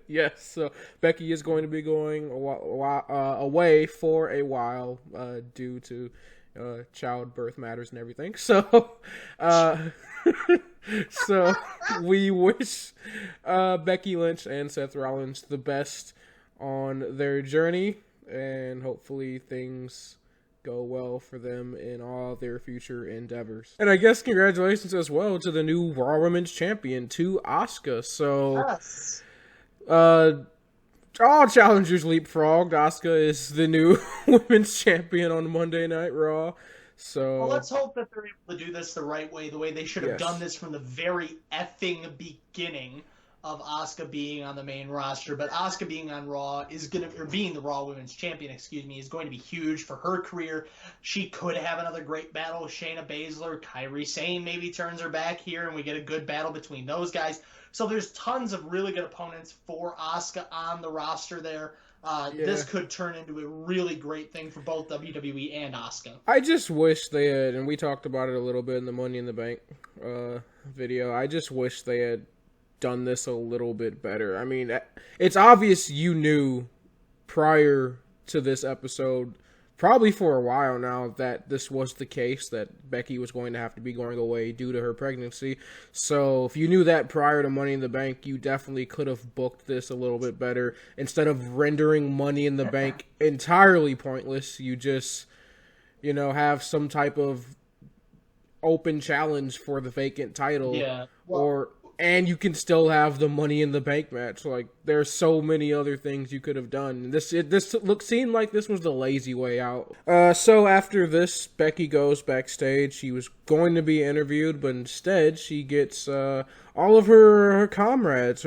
Speaker 1: Yes, so Becky is going to be going away for a while due to childbirth matters and everything. So, so we wish Becky Lynch and Seth Rollins the best on their journey, and hopefully things go well for them in all their future endeavors. And I guess congratulations as well to the new Raw Women's Champion, to Asuka. So,
Speaker 2: yes.
Speaker 1: All challengers leapfrogged. Asuka is the new Women's Champion on Monday Night Raw. So,
Speaker 2: well, let's hope that they're able to do this the right way, the way they should have done this from the very effing beginning. of Asuka being on the main roster, but Asuka being on Raw being the Raw Women's Champion, is going to be huge for her career. She could have another great battle with Shayna Baszler. Kairi Sane maybe turns her back here, and we get a good battle between those guys. So there's tons of really good opponents for Asuka on the roster there. This could turn into a really great thing for both WWE and Asuka.
Speaker 1: I just wish they had, and we talked about it a little bit in the Money in the Bank video, I just wish they had done this a little bit better. I mean, it's obvious you knew prior to this episode, probably for a while now, that this was the case, that Becky was going to have to be going away due to her pregnancy. So if you knew that prior to Money in the Bank, you definitely could have booked this a little bit better. Instead of rendering Money in the Bank entirely pointless, you just, have some type of open challenge for the vacant title.
Speaker 2: Yeah. Well,
Speaker 1: and you can still have the Money in the Bank match. Like, there's so many other things you could have done. Seemed like this was the lazy way out. So after this, Becky goes backstage. She was going to be interviewed, but instead she gets all of her comrades,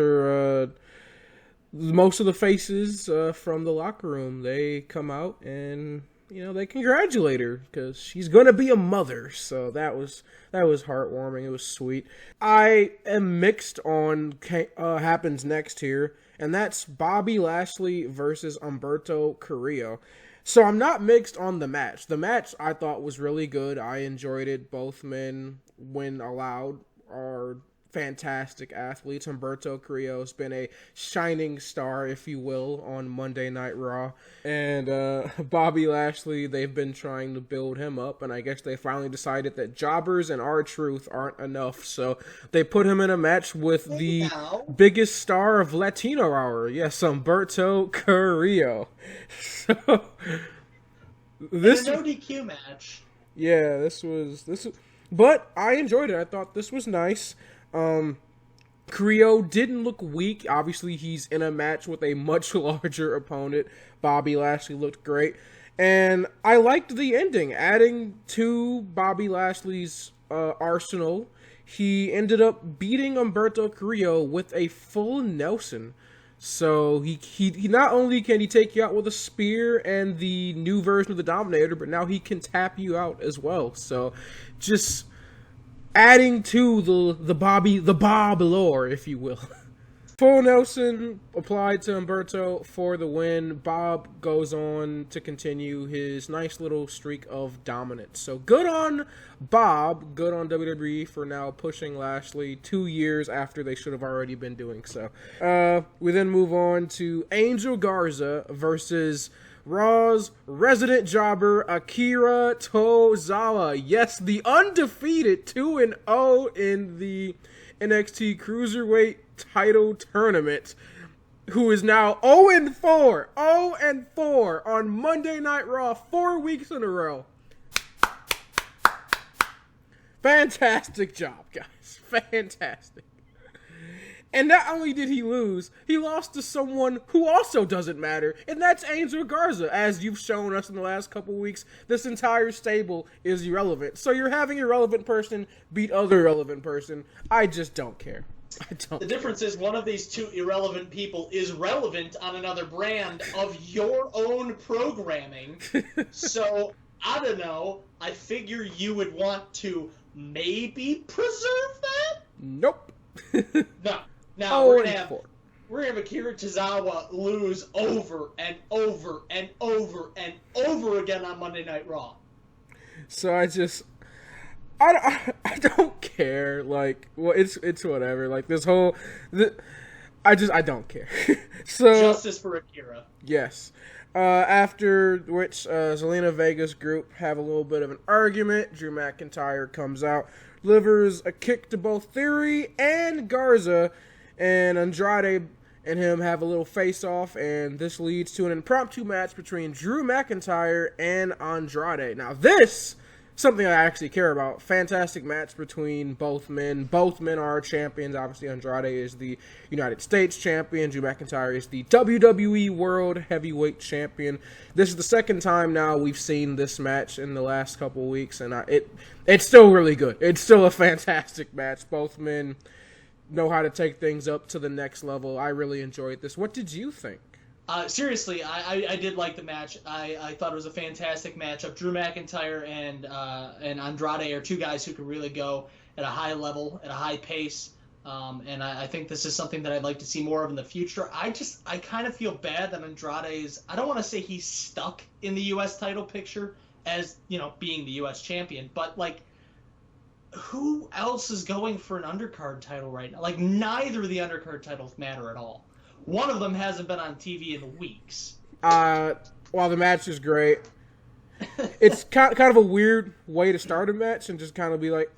Speaker 1: most of the faces from the locker room. They come out and they congratulate her because she's going to be a mother. So that was heartwarming. It was sweet. I am mixed on happens next here, and that's Bobby Lashley versus Humberto Carrillo. So I'm not mixed on the match. The match I thought was really good. I enjoyed it. Both men, when allowed, are fantastic athletes. Humberto Carrillo has been a shining star, if you will, on Monday Night Raw. And Bobby Lashley, they've been trying to build him up, and I guess they finally decided that jobbers and R-Truth aren't enough. So they put him in a match with the biggest star of Latino Hour. Yes, Humberto Carrillo. So this
Speaker 2: no DQ match.
Speaker 1: Yeah, this was but I enjoyed it. I thought this was nice. Carrillo didn't look weak. Obviously, he's in a match with a much larger opponent. Bobby Lashley looked great. And I liked the ending. Adding to Bobby Lashley's arsenal, he ended up beating Humberto Carrillo with a full Nelson. So he not only can he take you out with a spear and the new version of the Dominator, but now he can tap you out as well. So just adding to the Bob lore, if you will. Full Nelson applied to Humberto for the win. Bob goes on to continue his nice little streak of dominance. So good on Bob, good on WWE for now pushing Lashley 2 years after they should have already been doing so. We then move on to Angel Garza versus Raw's resident jobber, Akira Tozawa. Yes, the undefeated 2-0 in the NXT Cruiserweight title tournament, who is now 0-4. 0-4 on Monday Night Raw 4 weeks in a row. Fantastic job, guys. Fantastic. And not only did he lose, he lost to someone who also doesn't matter, and that's Angel Garza. As you've shown us in the last couple weeks, this entire stable is irrelevant. So you're having a relevant person beat other irrelevant person. I just don't care.
Speaker 2: The difference is one of these two irrelevant people is relevant on another brand of your own programming. So, I don't know, I figure you would want to maybe preserve that?
Speaker 1: Nope.
Speaker 2: No. Now, we're gonna have Akira Tozawa lose over and over and over and over again on Monday Night Raw.
Speaker 1: So I don't care. Like, well, it's whatever. Like, I don't care. So
Speaker 2: justice for Akira.
Speaker 1: Yes. After which, Zelina Vega's group have a little bit of an argument. Drew McIntyre comes out, delivers a kick to both Theory and Garza, and Andrade and him have a little face-off, and this leads to an impromptu match between Drew McIntyre and Andrade. Now this, something I actually care about. Fantastic match between both men. Both men are champions. Obviously, Andrade is the United States champion. Drew McIntyre is the WWE World Heavyweight Champion. This is the second time now we've seen this match in the last couple weeks, and it's still really good. It's still a fantastic match. Both men know how to take things up to the next level. I really enjoyed this. What did you think?
Speaker 2: Seriously, I did like the match. I thought it was a fantastic matchup. Drew McIntyre and Andrade are two guys who can really go at a high level, at a high pace. And I think this is something that I'd like to see more of in the future. I kind of feel bad that Andrade is, I don't want to say he's stuck in the U.S. title picture as, being the U.S. champion, but, who else is going for an undercard title right now? Neither of the undercard titles matter at all. One of them hasn't been on TV in weeks.
Speaker 1: While the match is great, it's kind of a weird way to start a match and just kind of be like,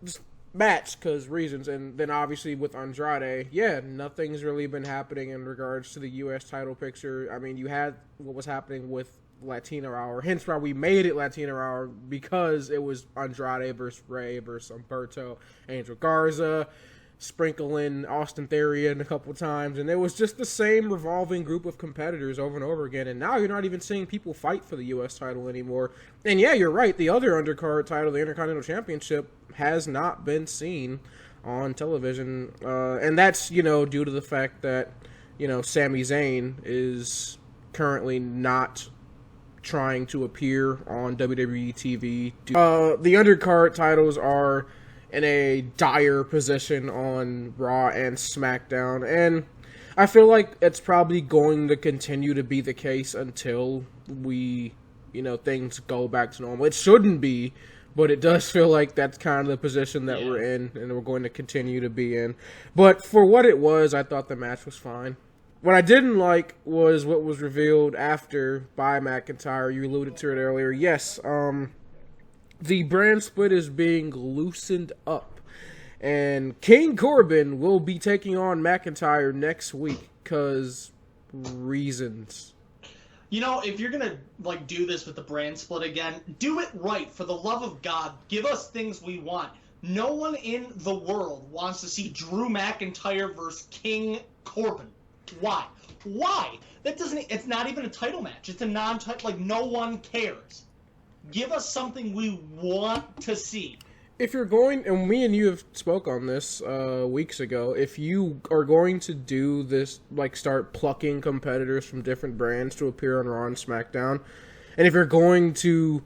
Speaker 1: just match because reasons. And then obviously with Andrade, nothing's really been happening in regards to the U.S. title picture. I mean, you had what was happening with Latino Hour, hence why we made it Latino Hour, because it was Andrade versus Rey versus Humberto, Angel Garza, sprinkle in Austin Theory in a couple times, and it was just the same revolving group of competitors over and over again. And now you're not even seeing people fight for the U.S. title anymore. And you're right, the other undercard title, the Intercontinental Championship, has not been seen on television, and that's due to the fact that Sami Zayn is currently not trying to appear on WWE TV. The undercard titles are in a dire position on Raw and SmackDown, and I feel like it's probably going to continue to be the case until we, things go back to normal. It shouldn't be, but it does feel like that's kind of the position that we're in, and we're going to continue to be in. But for what it was, I thought the match was fine. What I didn't like was what was revealed after by McIntyre. You alluded to it earlier. Yes, the brand split is being loosened up. And King Corbin will be taking on McIntyre next week because reasons.
Speaker 2: If you're going to do this with the brand split again, do it right. For the love of God, give us things we want. No one in the world wants to see Drew McIntyre versus King Corbin. Why? It's not even a title match. It's a non-title, no one cares. Give us something we want to see.
Speaker 1: If you're going, and me and you have spoke on this weeks ago, if you are going to do this, start plucking competitors from different brands to appear on Raw and SmackDown, and if you're going to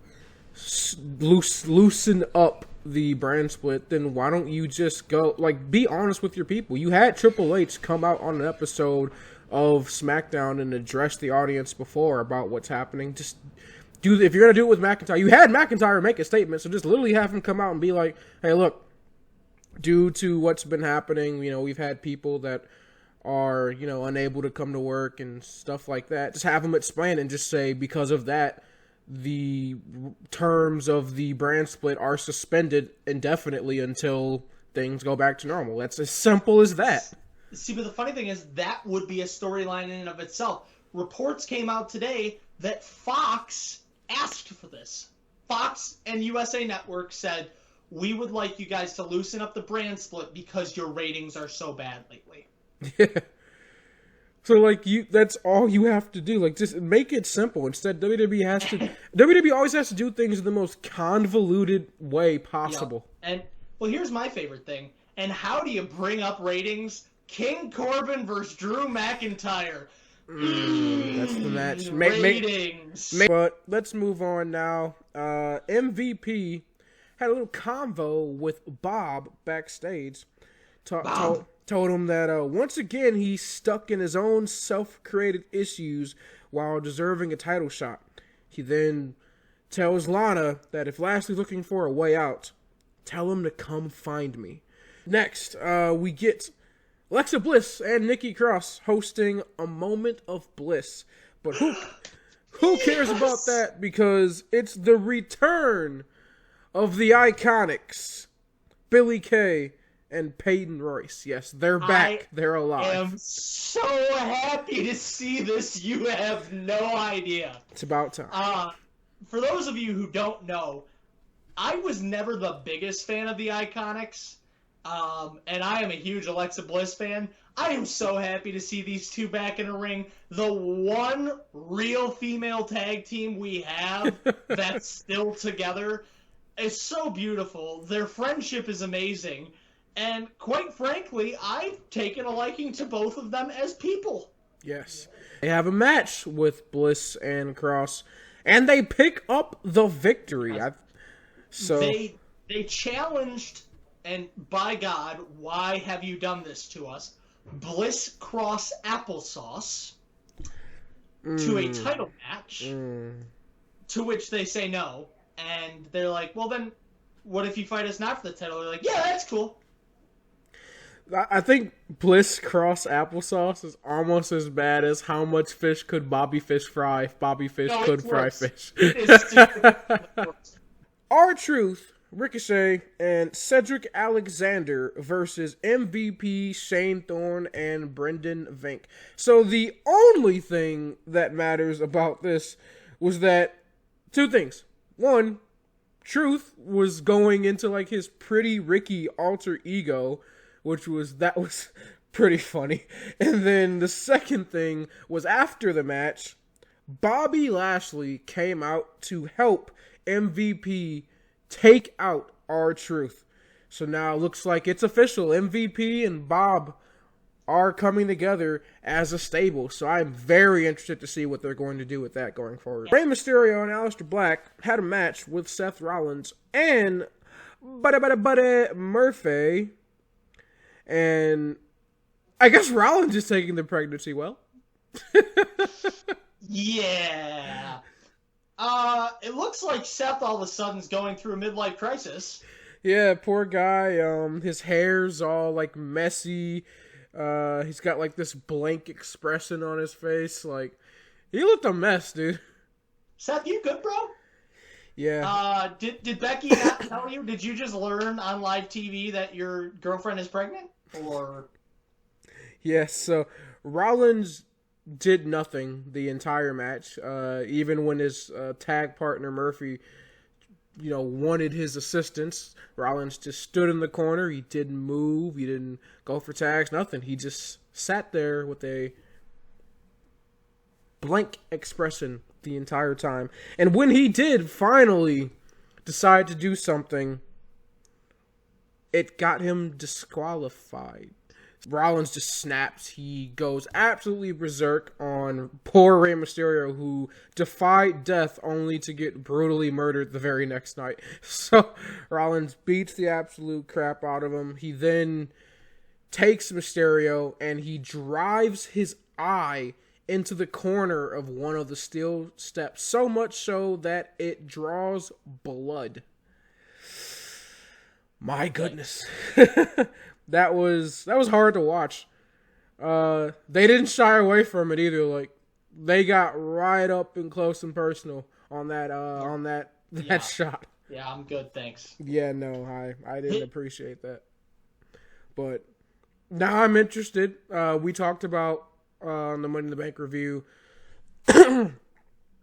Speaker 1: loosen up the brand split, then why don't you just go, be honest with your people. You had Triple H come out on an episode of SmackDown and address the audience before about what's happening. Just if you're going to do it with McIntyre, you had McIntyre make a statement, so just literally have him come out and be like, hey, look, due to what's been happening, we've had people that are, unable to come to work and stuff like that. Just have them explain and just say, because of that, the terms of the brand split are suspended indefinitely until things go back to normal. That's as simple as that.
Speaker 2: See, but the funny thing is, that would be a storyline in and of itself. Reports came out today that Fox asked for this. Fox and USA Network said, we would like you guys to loosen up the brand split because your ratings are so bad lately.
Speaker 1: Yeah. So, that's all you have to do. Just make it simple. Instead, WWE always has to do things in the most convoluted way possible.
Speaker 2: Yep. And, well, here's my favorite thing. And how do you bring up ratings? King Corbin versus Drew McIntyre.
Speaker 1: That's the match.
Speaker 2: Ratings.
Speaker 1: But let's move on now. MVP had a little convo with Bob backstage. Told him that once again he's stuck in his own self-created issues while deserving a title shot. He then tells Lana that if Lashley's looking for a way out, tell him to come find me. Next, we get Alexa Bliss and Nikki Cross hosting a Moment of Bliss. But who cares about that? Because it's the return of the Iconics, Billie Kay and Peyton Royce. Yes, they're back. They're alive.
Speaker 2: I am so happy to see this. You have no idea.
Speaker 1: It's about time.
Speaker 2: For those of you who don't know, I was never the biggest fan of the Iconics. And I am a huge Alexa Bliss fan. I am so happy to see these two back in a ring. The one real female tag team we have that's still together is so beautiful. Their friendship is amazing. And quite frankly, I've taken a liking to both of them as people.
Speaker 1: Yes. They have a match with Bliss and Cross, and they pick up the victory.
Speaker 2: They challenged, and by God, why have you done this to us? Bliss Cross Applesauce to a title match, to which they say no. And they're like, well then, what if you fight us not for the title? They're like, yeah, that's cool.
Speaker 1: I think Bliss Cross Applesauce is almost as bad as how much fish could Bobby Fish fry if Bobby Fish could fry fish. R-Truth, Ricochet, and Cedric Alexander versus MVP, Shane Thorne, and Brendan Vink. So the only thing that matters about this was that two things. One, Truth was going into like his Pretty Ricky alter ego, that was pretty funny. And then the second thing was after the match, Bobby Lashley came out to help MVP take out R-Truth. So now it looks like it's official. MVP and Bob are coming together as a stable. So I'm very interested to see what they're going to do with that going forward. Rey Mysterio and Aleister Black had a match with Seth Rollins and Buddy Murphy. And I guess Rollins is taking the pregnancy well.
Speaker 2: Yeah. It looks like Seth all of a sudden is going through a midlife crisis.
Speaker 1: Yeah, poor guy. His hair's all like messy. He's got like this blank expression on his face. Like, he looked a mess, dude.
Speaker 2: Seth, you good, bro?
Speaker 1: Yeah.
Speaker 2: Did Becky not tell you? Did you just learn on live TV that your girlfriend is pregnant? Or
Speaker 1: yes, so Rollins did nothing the entire match. Even when his tag partner Murphy, wanted his assistance, Rollins just stood in the corner. He didn't move. He didn't go for tags. Nothing. He just sat there with a blank expression the entire time. And when he did finally decide to do something, it got him disqualified. Rollins just snaps. He goes absolutely berserk on poor Rey Mysterio, who defied death only to get brutally murdered the very next night. So Rollins beats the absolute crap out of him. He then takes Mysterio and he drives his eye into the corner of one of the steel steps, so much so that it draws blood. My goodness. that was hard to watch. They didn't shy away from it either. Like, they got right up and close and personal on that shot.
Speaker 2: Yeah, I'm good, thanks.
Speaker 1: Yeah, no, I didn't appreciate that. But now I'm interested. We talked about on the Money in the Bank review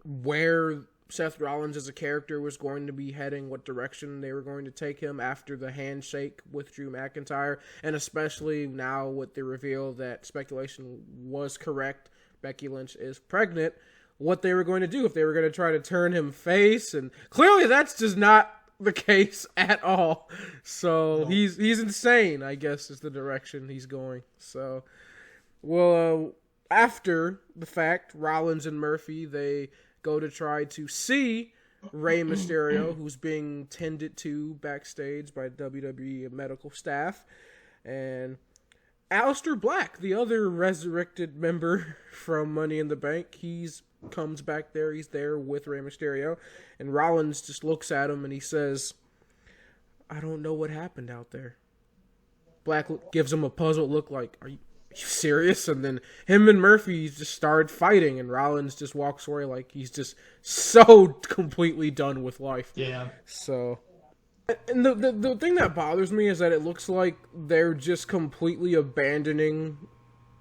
Speaker 1: where Seth Rollins as a character was going to be heading, what direction they were going to take him after the handshake with Drew McIntyre, and especially now with the reveal that speculation was correct, Becky Lynch is pregnant, what they were going to do, if they were going to try to turn him face, and clearly that's just not the case at all. So no. He's insane, I guess, is the direction he's going. So, well, after the fact, Rollins and Murphy, they go to try to see Rey Mysterio, who's being tended to backstage by WWE medical staff, and Aleister Black, the other resurrected member from Money in the Bank, comes back there. He's there with Rey Mysterio, and Rollins just looks at him and he says, "I don't know what happened out there." Black gives him a puzzled look like, "Are you serious?" And then him and Murphy just started fighting, and Rollins just walks away like he's just so completely done with life.
Speaker 2: Yeah.
Speaker 1: So, and the thing that bothers me is that it looks like they're just completely abandoning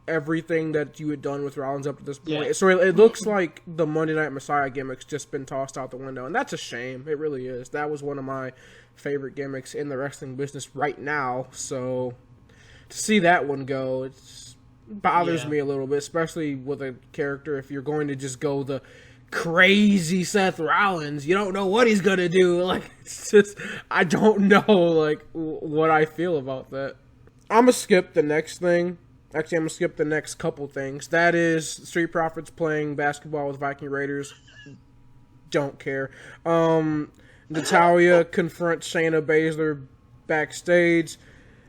Speaker 1: everything that you had done with Rollins up to this point. Yeah. So it looks like the Monday Night Messiah gimmick's just been tossed out the window, and that's a shame. It really is. That was one of my favorite gimmicks in the wrestling business right now. So to see that one go, it bothers me a little bit, especially with a character. If you're going to just go the crazy Seth Rollins. You don't know what he's gonna do. Like, it's just, I don't know, like, what I feel about that. I'm gonna skip the next thing. Actually, I'm gonna skip the next couple things. That is Street Profits playing basketball with Viking Raiders. Don't care. Natalya confronts Shayna Baszler backstage.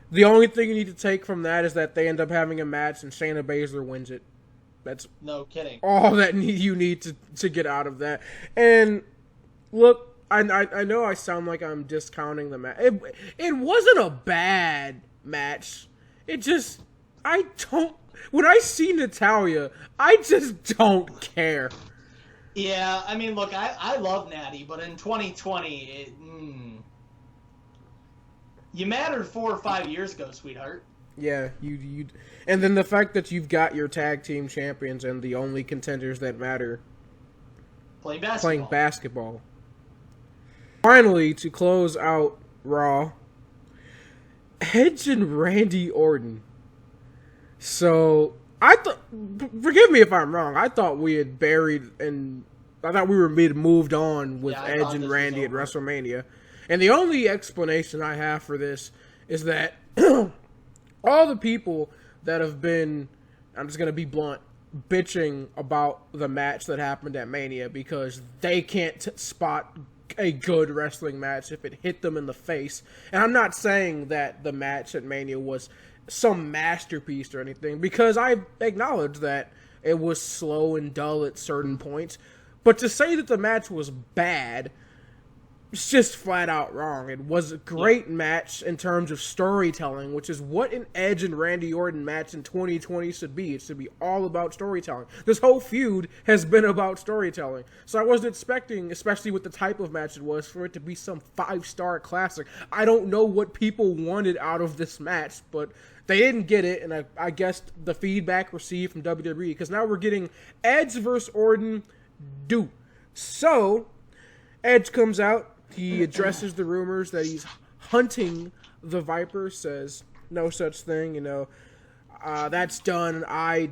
Speaker 1: The only thing you need to take from that is that they end up having a match and Shayna Baszler wins it. That's
Speaker 2: no kidding.
Speaker 1: All that you need to get out of that. And look, I know I sound like I'm discounting the match. It wasn't a bad match. It just, when I see Natalya, I just don't care.
Speaker 2: Yeah, I mean, look, I love Natty, but in 2020, you mattered 4 or 5 years ago, sweetheart.
Speaker 1: Yeah, you, and then the fact that you've got your tag team champions and the only contenders that matter playing basketball. Finally, to close out Raw, Edge and Randy Orton. So, forgive me if I'm wrong, I thought we had I thought we were moved on with Edge and Randy at WrestleMania. And the only explanation I have for this is that all the people that have been, I'm just going to be blunt, bitching about the match that happened at Mania because they can't spot a good wrestling match if it hit them in the face. And I'm not saying that the match at Mania was some masterpiece or anything, because I acknowledge that it was slow and dull at certain points. But to say that the match was bad, it's just flat out wrong. It was a great match in terms of storytelling, which is what an Edge and Randy Orton match in 2020 should be. It should be all about storytelling. This whole feud has been about storytelling. So I wasn't expecting, especially with the type of match it was, for it to be some 5-star classic. I don't know what people wanted out of this match, but they didn't get it, and I guess the feedback received from WWE, because now we're getting Edge versus Orton do. So, Edge comes out. He addresses the rumors that he's hunting the Viper, says no such thing, that's done. I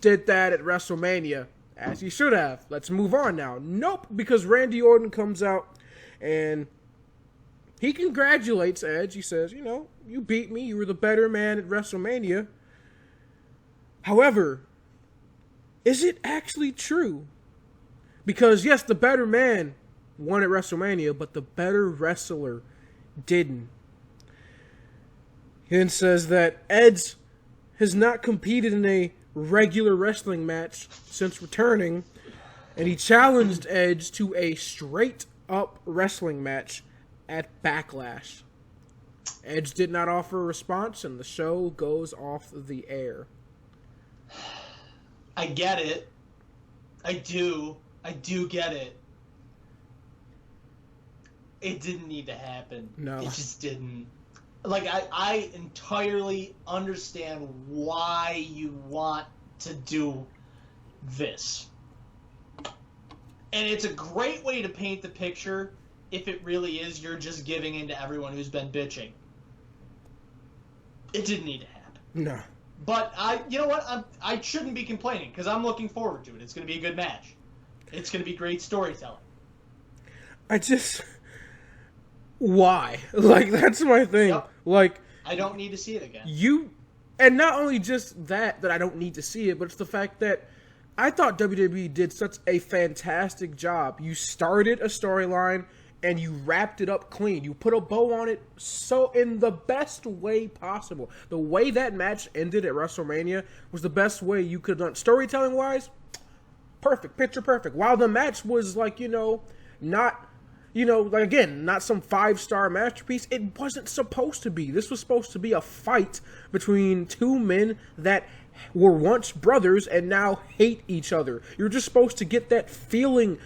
Speaker 1: did that at WrestleMania, as he should have. Let's move on now. Nope, because Randy Orton comes out and he congratulates Edge. He says, you beat me. You were the better man at WrestleMania. However, is it actually true? Because, yes, the better man won at WrestleMania, but the better wrestler didn't. He then says that Edge has not competed in a regular wrestling match since returning, and he challenged Edge to a straight-up wrestling match at Backlash. Edge did not offer a response, and the show goes off the air.
Speaker 2: I get it. I do get it. It didn't need to happen.
Speaker 1: No.
Speaker 2: It just didn't. Like, I entirely understand why you want to do this. And it's a great way to paint the picture if it really is you're just giving in to everyone who's been bitching. It didn't need to happen.
Speaker 1: No.
Speaker 2: But you know what? I shouldn't be complaining, because I'm looking forward to it. It's going to be a good match. It's going to be great storytelling. Why? Like, that's my thing. Yep.
Speaker 1: Like,
Speaker 2: I don't need to see it again.
Speaker 1: And not only just that I don't need to see it, but it's the fact that I thought WWE did such a fantastic job. You started a storyline and you wrapped it up clean. You put a bow on it so in the best way possible. The way that match ended at WrestleMania was the best way you could have done. Storytelling wise, perfect, picture perfect. While the match was like, not not some 5-star masterpiece. It wasn't supposed to be. This was supposed to be a fight between two men that were once brothers and now hate each other. You're just supposed to get that feeling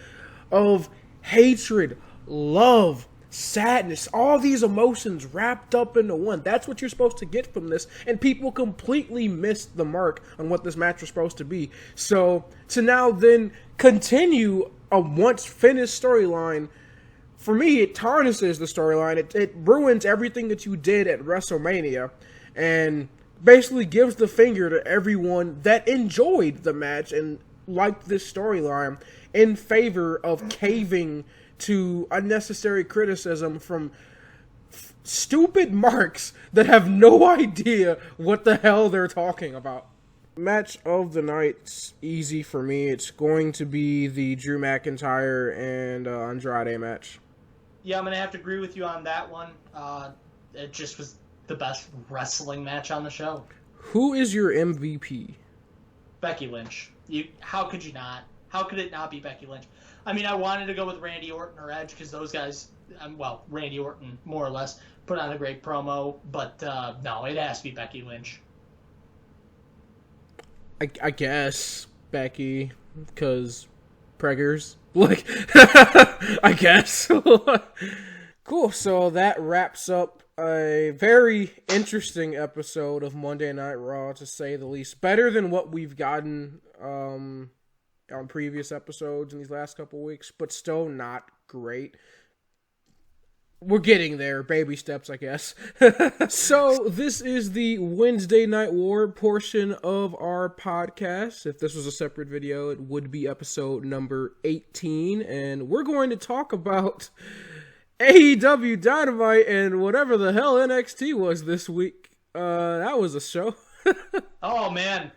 Speaker 1: of hatred, love, sadness, all these emotions wrapped up into one. That's what you're supposed to get from this, and people completely missed the mark on what this match was supposed to be. So, to now then continue a once finished storyline, for me, it tarnishes the storyline. It ruins everything that you did at WrestleMania, and basically gives the finger to everyone that enjoyed the match and liked this storyline. in favor of caving to unnecessary criticism from stupid marks that have no idea what the hell they're talking about. Match of the night's easy for me. It's going to be the Drew McIntyre and Andrade match.
Speaker 2: Yeah, I'm going to have to agree with you on that one. It just was the best wrestling match on the show.
Speaker 1: Who is your MVP?
Speaker 2: Becky Lynch. How could you not? How could it not be Becky Lynch? I mean, I wanted to go with Randy Orton or Edge because those guys, well, Randy Orton, more or less, put on a great promo. But, no, it has to be Becky Lynch.
Speaker 1: I guess Becky, because preggers. Like, I guess. Cool, so that wraps up a very interesting episode of Monday Night Raw, to say the least. Better than what we've gotten on previous episodes in these last couple weeks, but still not great. We're getting there. Baby steps, I guess. So, this is the Wednesday Night War portion of our podcast. If this was a separate video, it would be episode number 18. And we're going to talk about AEW Dynamite and whatever the hell NXT was this week. That was a show.
Speaker 2: Oh, man.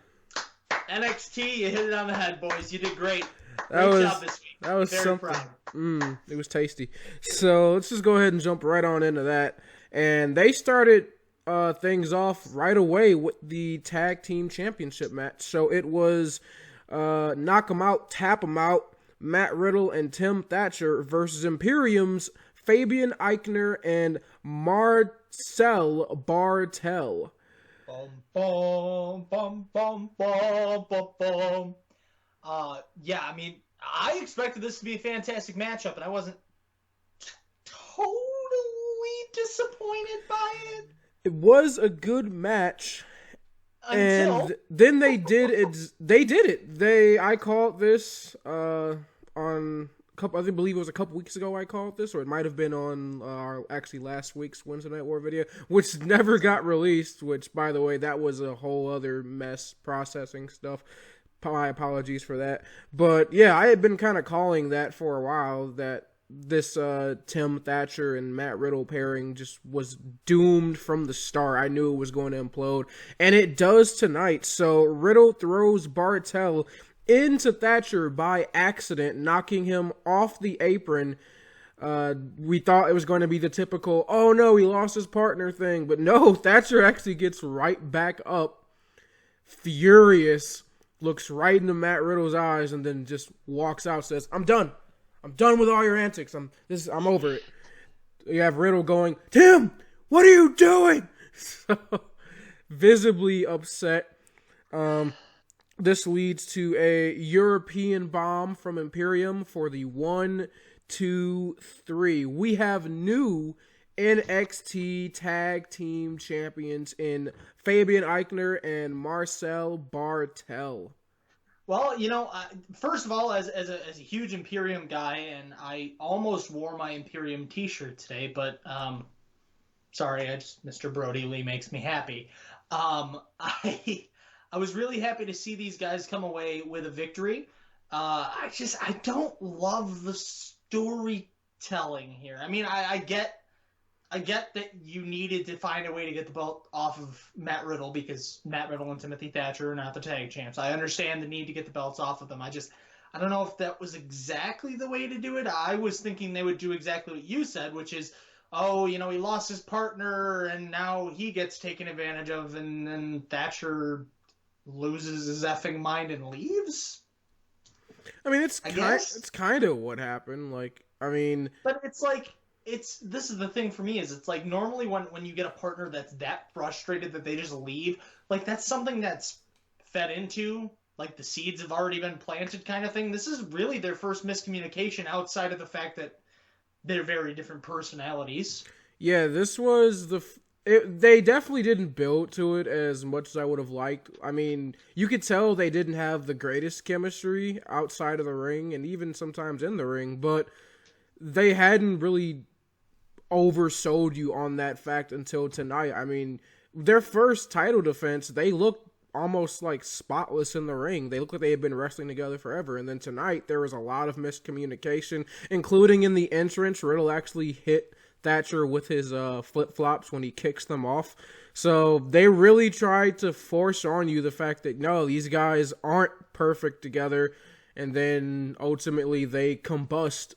Speaker 2: NXT, you hit it on the head, boys. You did great. Great job this week.
Speaker 1: That was
Speaker 2: very
Speaker 1: something.
Speaker 2: Proud.
Speaker 1: It was tasty. So let's just go ahead and jump right on into that. And they started things off right away with the tag team championship match. So it was knock 'em out, tap 'em out, Matt Riddle and Tim Thatcher versus Imperium's Fabian Eichner and Marcel Bartel.
Speaker 2: Bum, bum, bum, bum, bum, bum. Yeah, I mean, I expected this to be a fantastic matchup, and I wasn't totally disappointed by it.
Speaker 1: It was a good match. And then they did it. They did it. I called this on I believe it was a couple weeks ago I called this, or it might have been on actually last week's Wednesday Night War video, which never got released, which, by the way, that was a whole other mess, processing stuff. My apologies for that. But, yeah, I had been kind of calling that for a while, that this Tim Thatcher and Matt Riddle pairing just was doomed from the start. I knew it was going to implode, and it does tonight. So Riddle throws Bartel into Thatcher by accident, knocking him off the apron. We thought it was going to be the typical, oh no, he lost his partner thing, but no, Thatcher actually gets right back up, furious, looks right into Matt Riddle's eyes, and then just walks out, says, I'm done with all your antics, I'm over it. You have Riddle going, Tim, what are you doing? So, visibly upset. This leads to a European bomb from Imperium for the 1, 2, 3. We have new NXT Tag Team Champions in Fabian Eichner and Marcel Bartel.
Speaker 2: Well, you know, first of all, as a huge Imperium guy, and I almost wore my Imperium t-shirt today, but sorry, Mr. Brody Lee makes me happy. I was really happy to see these guys come away with a victory. I don't love the storytelling here. I mean, I get that you needed to find a way to get the belt off of Matt Riddle because Matt Riddle and Timothy Thatcher are not the tag champs. I understand the need to get the belts off of them. I don't know if that was exactly the way to do it. I was thinking they would do exactly what you said, which is, oh, you know, he lost his partner and now he gets taken advantage of, and then Thatcher loses his effing mind and leaves. I mean, it's kind of what happened. Like, I mean, but it's like, this is the thing for me, is it's like normally when you get a partner that's that frustrated that they just leave, like that's something that's fed into, like the seeds have already been planted kind of thing. This is really their first miscommunication outside of the fact that they're very different personalities. Yeah, this was they definitely didn't build to it as much as I would have liked. I mean, you could tell they didn't have the greatest chemistry outside of the ring and even sometimes in the ring, but they hadn't really oversold you on that fact until tonight. I mean, their first title defense, they looked
Speaker 1: almost like spotless in the ring. They looked like they had been wrestling together forever. And then tonight there was a lot of miscommunication, including in the entrance. Riddle actually hit Thatcher with his flip-flops when he kicks them off. So they really tried to force on you the fact that, no, these guys aren't perfect together. And then ultimately they combust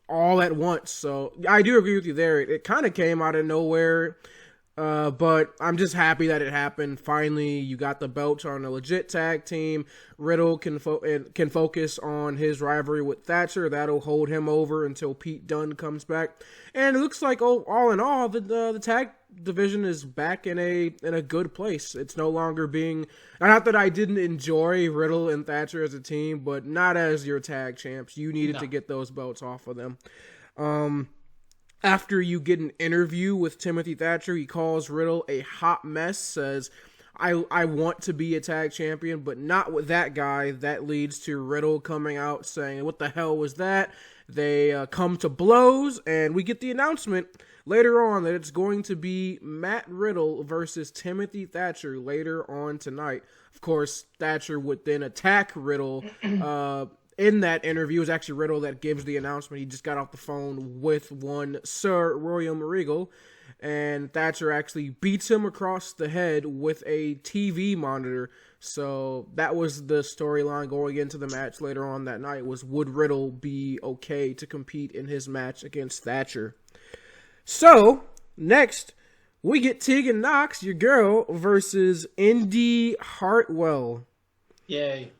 Speaker 1: all at once. So I do agree with you there. It kind of came out of nowhere. But I'm just happy that it happened. Finally, you got the belts on a legit tag team. Riddle can focus on his rivalry with Thatcher. That'll hold him over until Pete Dunne comes back. And it looks like, all in all, the tag division is back in a good place. It's no longer being, not that I didn't enjoy Riddle and Thatcher as a team, but not as your tag champs. You needed to get those belts off of them. After you get an interview with Timothy Thatcher, he calls Riddle a hot mess, says, I want to be a tag champion, but not with that guy. That leads to Riddle coming out saying, what the hell was that? They come to blows, and we get the announcement later on that it's going to be Matt Riddle versus Timothy Thatcher later on tonight. Of course, Thatcher would then attack Riddle in that interview. It was actually Riddle that gives the announcement. He just got off the phone with one Sir William Regal, and Thatcher actually beats him across the head with a TV monitor. So that was the storyline going into the match later on that night, was would Riddle be okay to compete in his match against Thatcher? So next we get Tegan Knox, your girl, versus Indy Hartwell.
Speaker 2: Yay.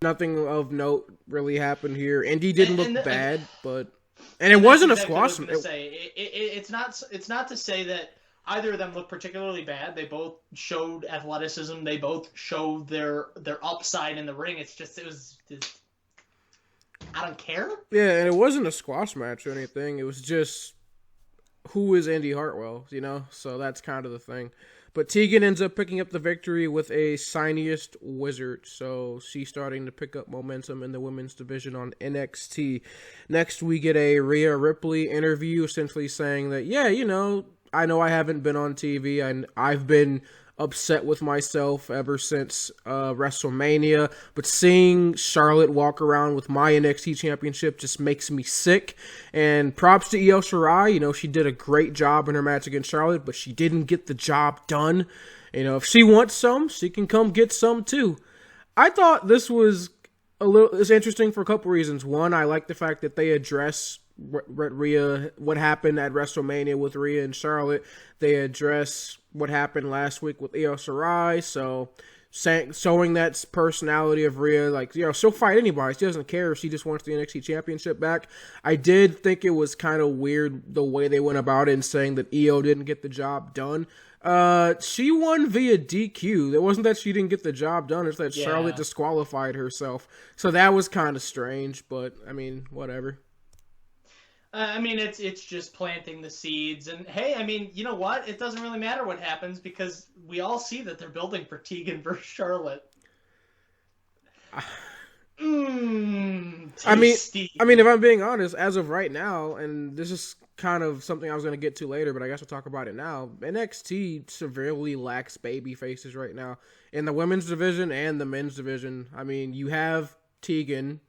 Speaker 1: Nothing of note really happened here. Indy didn't look bad, but it wasn't a squash.
Speaker 2: It's not to say that either of them looked particularly bad. They both showed athleticism. They both showed their upside in the ring. It was I don't care.
Speaker 1: Yeah, and it wasn't a squash match or anything. It was just, who is Indy Hartwell, So that's kind of the thing. But Tegan ends up picking up the victory with a Siniest Wizard, so she's starting to pick up momentum in the women's division on NXT. Next, we get a Rhea Ripley interview, essentially saying that, I know I haven't been on TV, and I've been upset with myself ever since WrestleMania, but seeing Charlotte walk around with my NXT championship just makes me sick. And props to Io Shirai, she did a great job in her match against Charlotte, but she didn't get the job done. If she wants some, she can come get some too. I thought this was it's interesting for a couple reasons. One, I like the fact that they address what happened at WrestleMania with Rhea and Charlotte. They address what happened last week with Io Shirai, so showing that personality of Rhea, she'll fight anybody. She doesn't care if she just wants the NXT championship back. I did think it was kind of weird the way they went about it and saying that Io didn't get the job done. She won via DQ. It wasn't that she didn't get the job done, it's that Charlotte disqualified herself. So that was kind of strange, but whatever.
Speaker 2: It's just planting the seeds, and hey, you know what? It doesn't really matter what happens because we all see that they're building for Tegan versus Charlotte. Tasty.
Speaker 1: If I'm being honest, as of right now, and this is kind of something I was going to get to later, but I guess we'll talk about it now. NXT severely lacks baby faces right now in the women's division and the men's division. You have Tegan,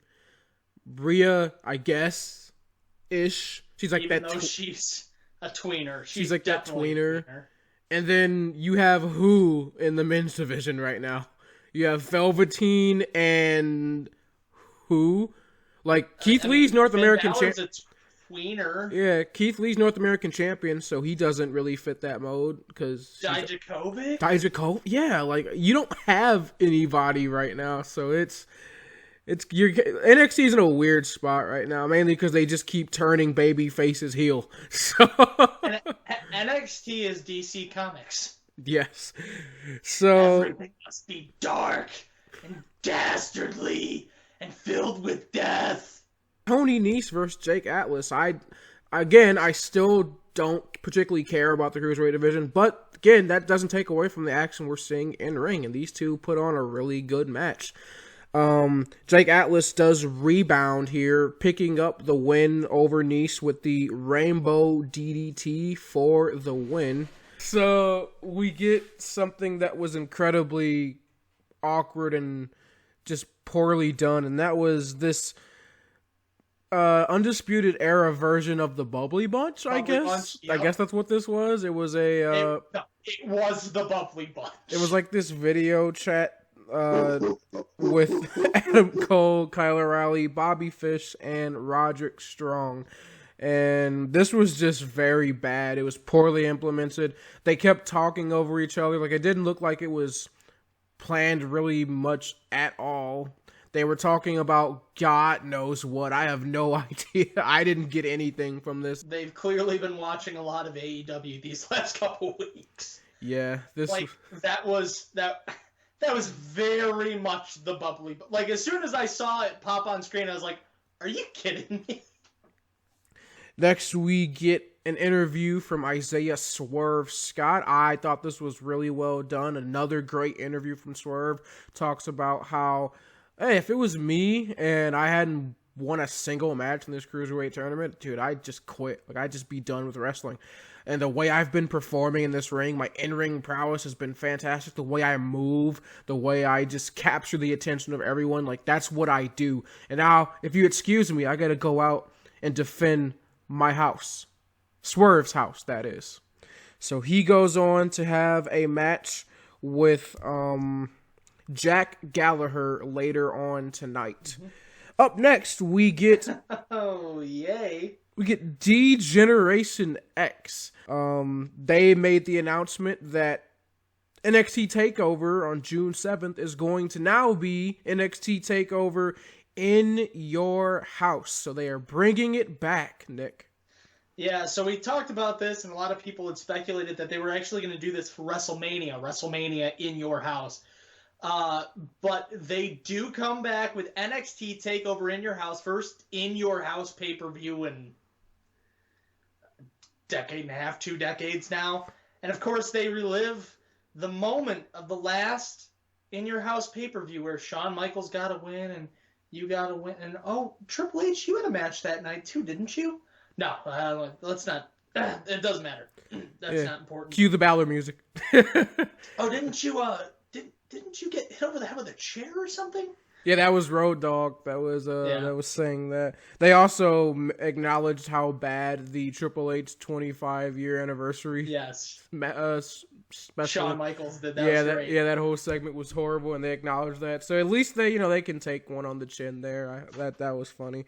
Speaker 1: Rhea, I guess. Ish. She's like
Speaker 2: even
Speaker 1: that.
Speaker 2: Though she's a tweener.
Speaker 1: She's like that tweener. And then you have who in the men's division right now? You have Velveteen and who? Keith Lee's North American champion.
Speaker 2: Tweener.
Speaker 1: Yeah, Keith Lee's North American champion, so he doesn't really fit that mode because
Speaker 2: Dijakovic.
Speaker 1: Yeah, you don't have anybody right now, so NXT is in a weird spot right now, mainly because they just keep turning baby faces heel. So
Speaker 2: NXT is DC Comics.
Speaker 1: Yes. So
Speaker 2: everything must be dark and dastardly and filled with death.
Speaker 1: Tony Nese versus Jake Atlas. I still don't particularly care about the Cruiserweight division, but again, that doesn't take away from the action we're seeing in ring, and these two put on a really good match. Jake Atlas does rebound here, picking up the win over Nese with the Rainbow DDT for the win. So we get something that was incredibly awkward and just poorly done, and that was this Undisputed Era version of the Bubbly Bunch, I
Speaker 2: Bubbly
Speaker 1: guess.
Speaker 2: Bunch, yep.
Speaker 1: I guess that's what this was. It was
Speaker 2: it was the Bubbly Bunch.
Speaker 1: It was like this video chat with Adam Cole, Kyle O'Reilly, Bobby Fish, and Roderick Strong. And this was just very bad. It was poorly implemented. They kept talking over each other. Like, it didn't look like it was planned really much at all. They were talking about God knows what. I have no idea. I didn't get anything from this.
Speaker 2: They've clearly been watching a lot of AEW these last couple weeks.
Speaker 1: Yeah, this
Speaker 2: that was very much the Bubbly. Like, as soon as I saw it pop on screen, I was like, "Are you kidding me?"
Speaker 1: Next, we get an interview from Isaiah Swerve Scott. I thought this was really well done. Another great interview from Swerve. Talks about how, hey, if it was me and I hadn't won a single match in this Cruiserweight tournament, dude, I'd just quit. Like, I'd just be done with wrestling. And the way I've been performing in this ring, my in-ring prowess has been fantastic. The way I move, the way I just capture the attention of everyone, like, that's what I do. And now, if you excuse me, I gotta go out and defend my house. Swerve's house, that is. So he goes on to have a match with Jack Gallagher later on tonight. Mm-hmm. Up next, we get...
Speaker 2: oh, yay.
Speaker 1: We get D-Generation X. They made the announcement that NXT TakeOver on June 7th is going to now be NXT TakeOver in your house. So they are bringing it back, Nick.
Speaker 2: Yeah, so we talked about this, and a lot of people had speculated that they were actually going to do this for WrestleMania in your house. But they do come back with NXT TakeOver in your house, first in your house pay-per-view in a decade and a half, 2 decades now. And of course, they relive the moment of the last in your house pay-per-view where Shawn Michaels got to win and you got to win. And oh, Triple H, you had a match that night too, didn't you? No, let's not. It doesn't matter. That's not important.
Speaker 1: Cue the Balor music.
Speaker 2: Oh, didn't you? Didn't you get hit over the head with a chair or something?
Speaker 1: Yeah, that was Road Dogg. That was saying that. They also acknowledged how bad the Triple H 25-year anniversary.
Speaker 2: Yes.
Speaker 1: Special.
Speaker 2: Shawn Michaels did that. Yeah, great.
Speaker 1: That whole segment was horrible, and they acknowledged that. So at least they can take one on the chin there. That was funny.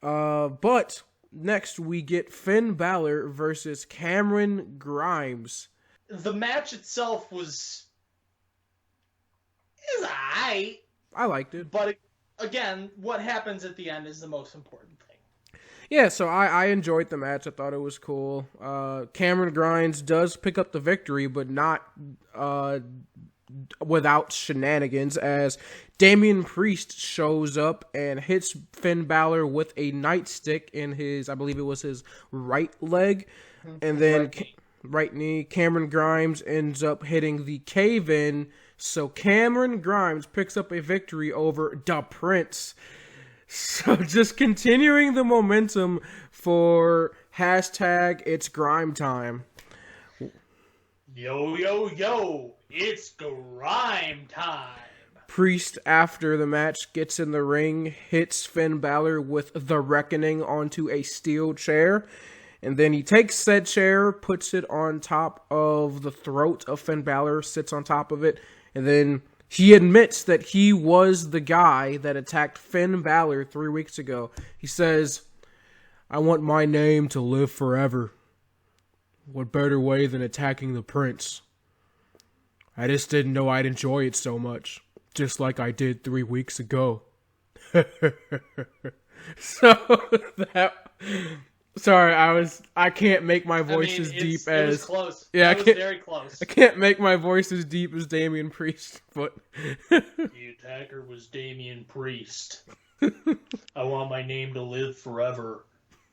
Speaker 1: But next we get Finn Balor versus Cameron Grimes.
Speaker 2: The match itself was alright.
Speaker 1: I liked it.
Speaker 2: But again, what happens at the end is the most important thing.
Speaker 1: Yeah, so I enjoyed the match. I thought it was cool. Cameron Grimes does pick up the victory, but not without shenanigans, as Damian Priest shows up and hits Finn Balor with a nightstick in his, I believe it was his right leg, and then right knee. Cameron Grimes ends up hitting the cave-in, so Cameron Grimes picks up a victory over Da Prince. So just continuing the momentum for hashtag It's Grime Time.
Speaker 2: Yo, yo, yo, it's Grime Time.
Speaker 1: Priest, after the match, gets in the ring, hits Finn Balor with the Reckoning onto a steel chair, and then he takes said chair, puts it on top of the throat of Finn Balor, sits on top of it, and then he admits that he was the guy that attacked Finn Balor 3 weeks ago. He says, "I want my name to live forever. What better way than attacking the prince? I just didn't know I'd enjoy it so much, just like I did 3 weeks ago." So that... Sorry, I can't make my voice as deep as...
Speaker 2: It was close.
Speaker 1: Yeah,
Speaker 2: it was very close.
Speaker 1: I can't make my voice as deep as Damian Priest, but...
Speaker 2: The attacker was Damian Priest. I want my name to live forever.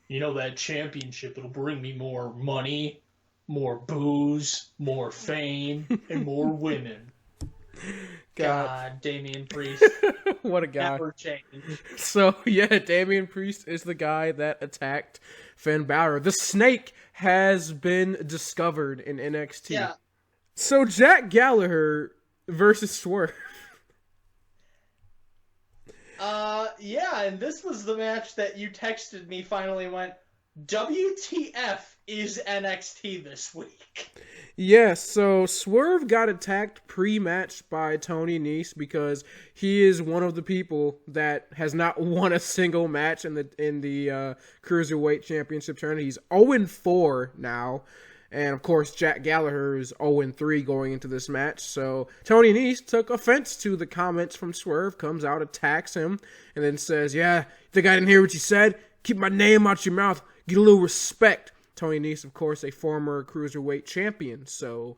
Speaker 2: You know, that championship, it'll bring me more money, more booze, more fame, and more women. God, Damian Priest.
Speaker 1: What a guy.
Speaker 2: Never change.
Speaker 1: So, yeah, Damian Priest is the guy that attacked Finn Balor. The snake has been discovered in NXT.
Speaker 2: Yeah.
Speaker 1: So, Jack Gallagher versus Swerve.
Speaker 2: Yeah, and this was the match that you texted me finally went, WTF is NXT this week?
Speaker 1: Yeah, so Swerve got attacked pre-match by Tony Nese because he is one of the people that has not won a single match in the Cruiserweight Championship tournament. He's 0-4 now. And, of course, Jack Gallagher is 0-3 going into this match. So Tony Nese took offense to the comments from Swerve, comes out, attacks him, and then says, yeah, think I didn't hear what you said? Keep my name out your mouth. Get a little respect. Tony Nese, of course, a former Cruiserweight champion. So,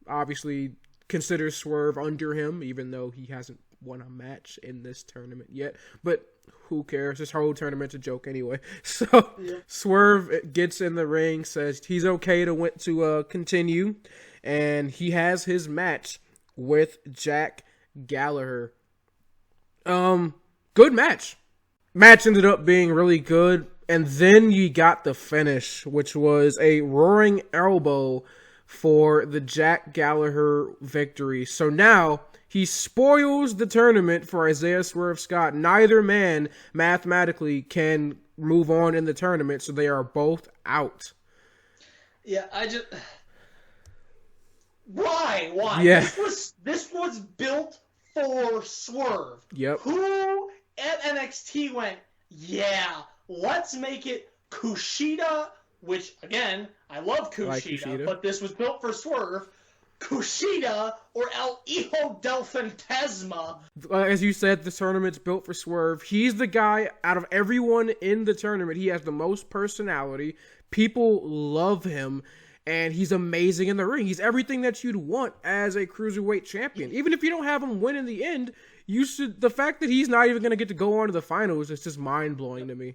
Speaker 1: obviously, considers Swerve under him, even though he hasn't won a match in this tournament yet. But who cares? This whole tournament's a joke anyway. So yeah. Swerve gets in the ring, says he's okay to continue, and he has his match with Jack Gallagher. Good match. Match ended up being really good, and then you got the finish, which was a roaring elbow for the Jack Gallagher victory. So now he spoils the tournament for Isaiah Swerve Scott. Neither man mathematically can move on in the tournament, so they are both out.
Speaker 2: Yeah, Why?
Speaker 1: Yeah.
Speaker 2: This was built for Swerve.
Speaker 1: Yep.
Speaker 2: Who at NXT went, yeah, let's make it Kushida, which, again, I love Kushida, but this was built for Swerve. Kushida or El Hijo del Fantasma.
Speaker 1: As you said, the tournament's built for Swerve. He's the guy out of everyone in the tournament. He has the most personality. People love him, and he's amazing in the ring. He's everything that you'd want as a Cruiserweight champion. Even if you don't have him win in the end, the fact that he's not even going to get to go on to the finals is just mind-blowing to me.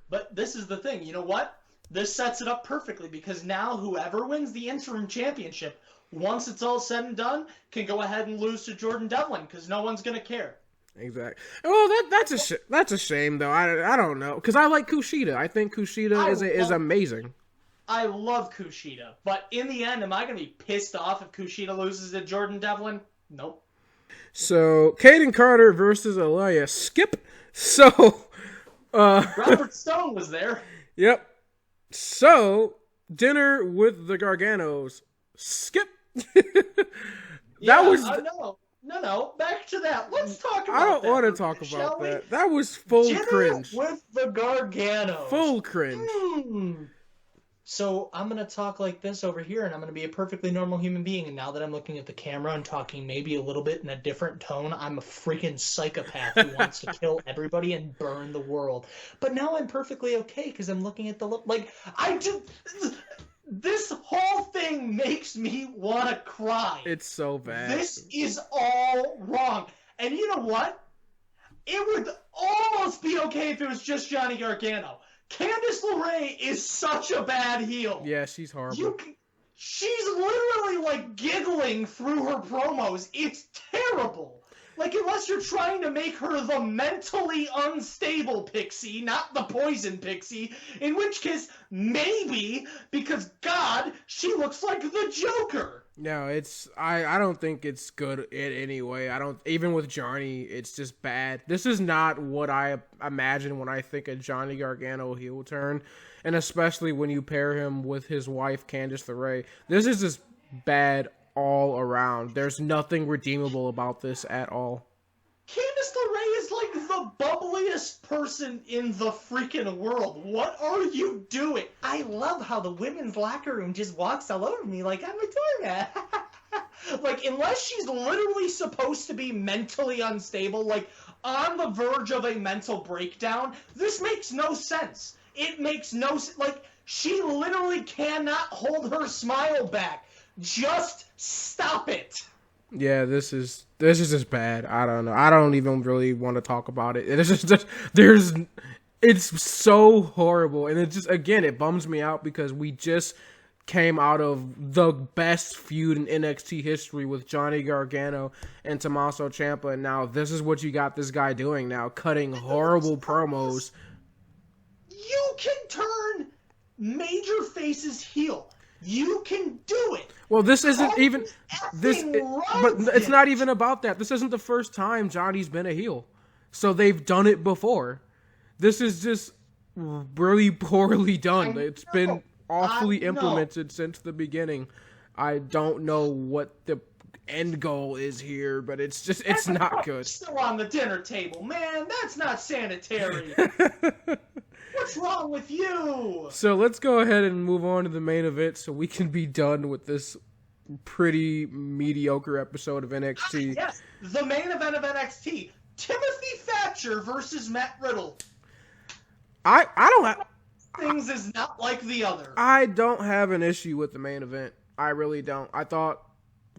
Speaker 2: But this is the thing. You know what? This sets it up perfectly because now whoever wins the interim championship, once it's all said and done, can go ahead and lose to Jordan Devlin because no one's going to care.
Speaker 1: Exactly. Well, that's a shame, though. I don't know. Because I like Kushida. I think Kushida is amazing.
Speaker 2: I love Kushida. But in the end, am I going to be pissed off if Kushida loses to Jordan Devlin? Nope.
Speaker 1: So, Kaden Carter versus Elias. Skip. So,
Speaker 2: Robert Stone was there.
Speaker 1: Yep. So, dinner with the Garganos. Skip.
Speaker 2: No. Back to that. Let's talk about that.
Speaker 1: I don't want to talk about that. That was full cringe.
Speaker 2: With the Garganos.
Speaker 1: Full cringe.
Speaker 2: So I'm going to talk like this over here, and I'm going to be a perfectly normal human being. And now that I'm looking at the camera and talking maybe a little bit in a different tone, I'm a freaking psychopath who wants to kill everybody and burn the world. But now I'm perfectly okay because I'm looking at this whole thing makes me want to cry.
Speaker 1: It's so bad.
Speaker 2: This is all wrong. And you know what? It would almost be okay if it was just Johnny Gargano. Candice LeRae is such a bad heel.
Speaker 1: Yeah, she's horrible.
Speaker 2: She's literally, giggling through her promos. It's terrible. Unless you're trying to make her the mentally unstable Pixie, not the poison Pixie, in which case, maybe, because, God, she looks like the Joker.
Speaker 1: No, I don't think it's good anyway. Even with Johnny, it's just bad. This is not what I imagine when I think of Johnny Gargano heel turn, and especially when you pair him with his wife, Candice LeRae. This is just bad all around. There's nothing redeemable about this at all.
Speaker 2: Candice LeRae is the bubbliest person in the freaking world. What are you doing? I love how the women's locker room just walks all over me like I'm Victoria. Unless she's literally supposed to be mentally unstable, on the verge of a mental breakdown, this makes no sense. It makes no sense. She literally cannot hold her smile back. Just stop it.
Speaker 1: Yeah, this is just bad. I don't know. I don't even really want to talk about it. It's so horrible, and it just, again, it bums me out because we just came out of the best feud in NXT history with Johnny Gargano and Tommaso Ciampa, and now this is what you got this guy doing now, cutting horrible promos.
Speaker 2: You can turn major faces heel. You can do it.
Speaker 1: Well, this isn't even this, but it's not even about that. This isn't the first time Johnny's been a heel, so they've done it before. This is just really poorly done. It's been awfully implemented since the beginning. I don't know what the end goal is here, but it's not good.
Speaker 2: Still on the dinner table, man. That's not sanitary. What's wrong with you?
Speaker 1: So let's go ahead and move on to the main event so we can be done with this pretty mediocre episode of NXT.
Speaker 2: Yes, the main event of NXT. Timothy Thatcher versus Matt Riddle.
Speaker 1: I don't have...
Speaker 2: Things is not like the other.
Speaker 1: I don't have an issue with the main event. I really don't. I thought,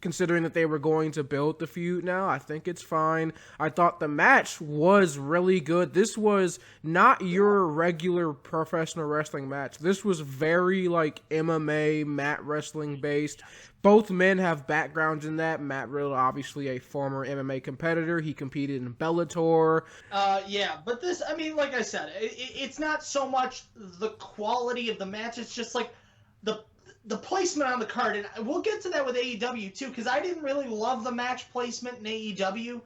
Speaker 1: considering that they were going to build the feud now, I think it's fine. I thought the match was really good. This was not your regular professional wrestling match. This was very like MMA, mat wrestling based. Both men have backgrounds in that. Matt Riddle, obviously a former MMA competitor. He competed in Bellator.
Speaker 2: Yeah, but this, I mean, like I said, it's not so much the quality of the match. It's just like the placement on the card. And we'll get to that with AEW too, because I didn't really love the match placement in AEW.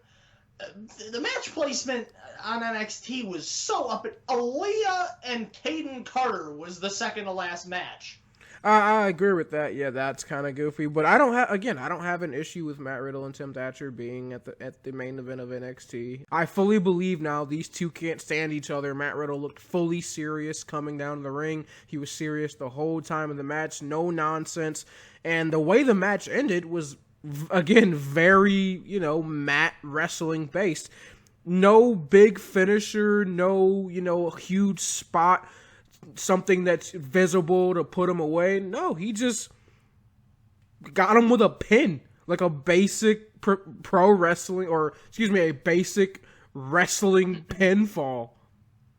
Speaker 2: The match placement on NXT was so up. Aaliyah and Caden Carter was the second to last match.
Speaker 1: I agree with that. Yeah, that's kind of goofy. But I don't have an issue with Matt Riddle and Tim Thatcher being at the main event of NXT. I fully believe now these two can't stand each other. Matt Riddle looked fully serious coming down the ring. He was serious the whole time of the match. No nonsense. And the way the match ended was, again, very, mat wrestling based. No big finisher, no, huge spot, something that's visible to put him away. No, he just got him with a pin, like a basic pro wrestling, a basic wrestling pinfall.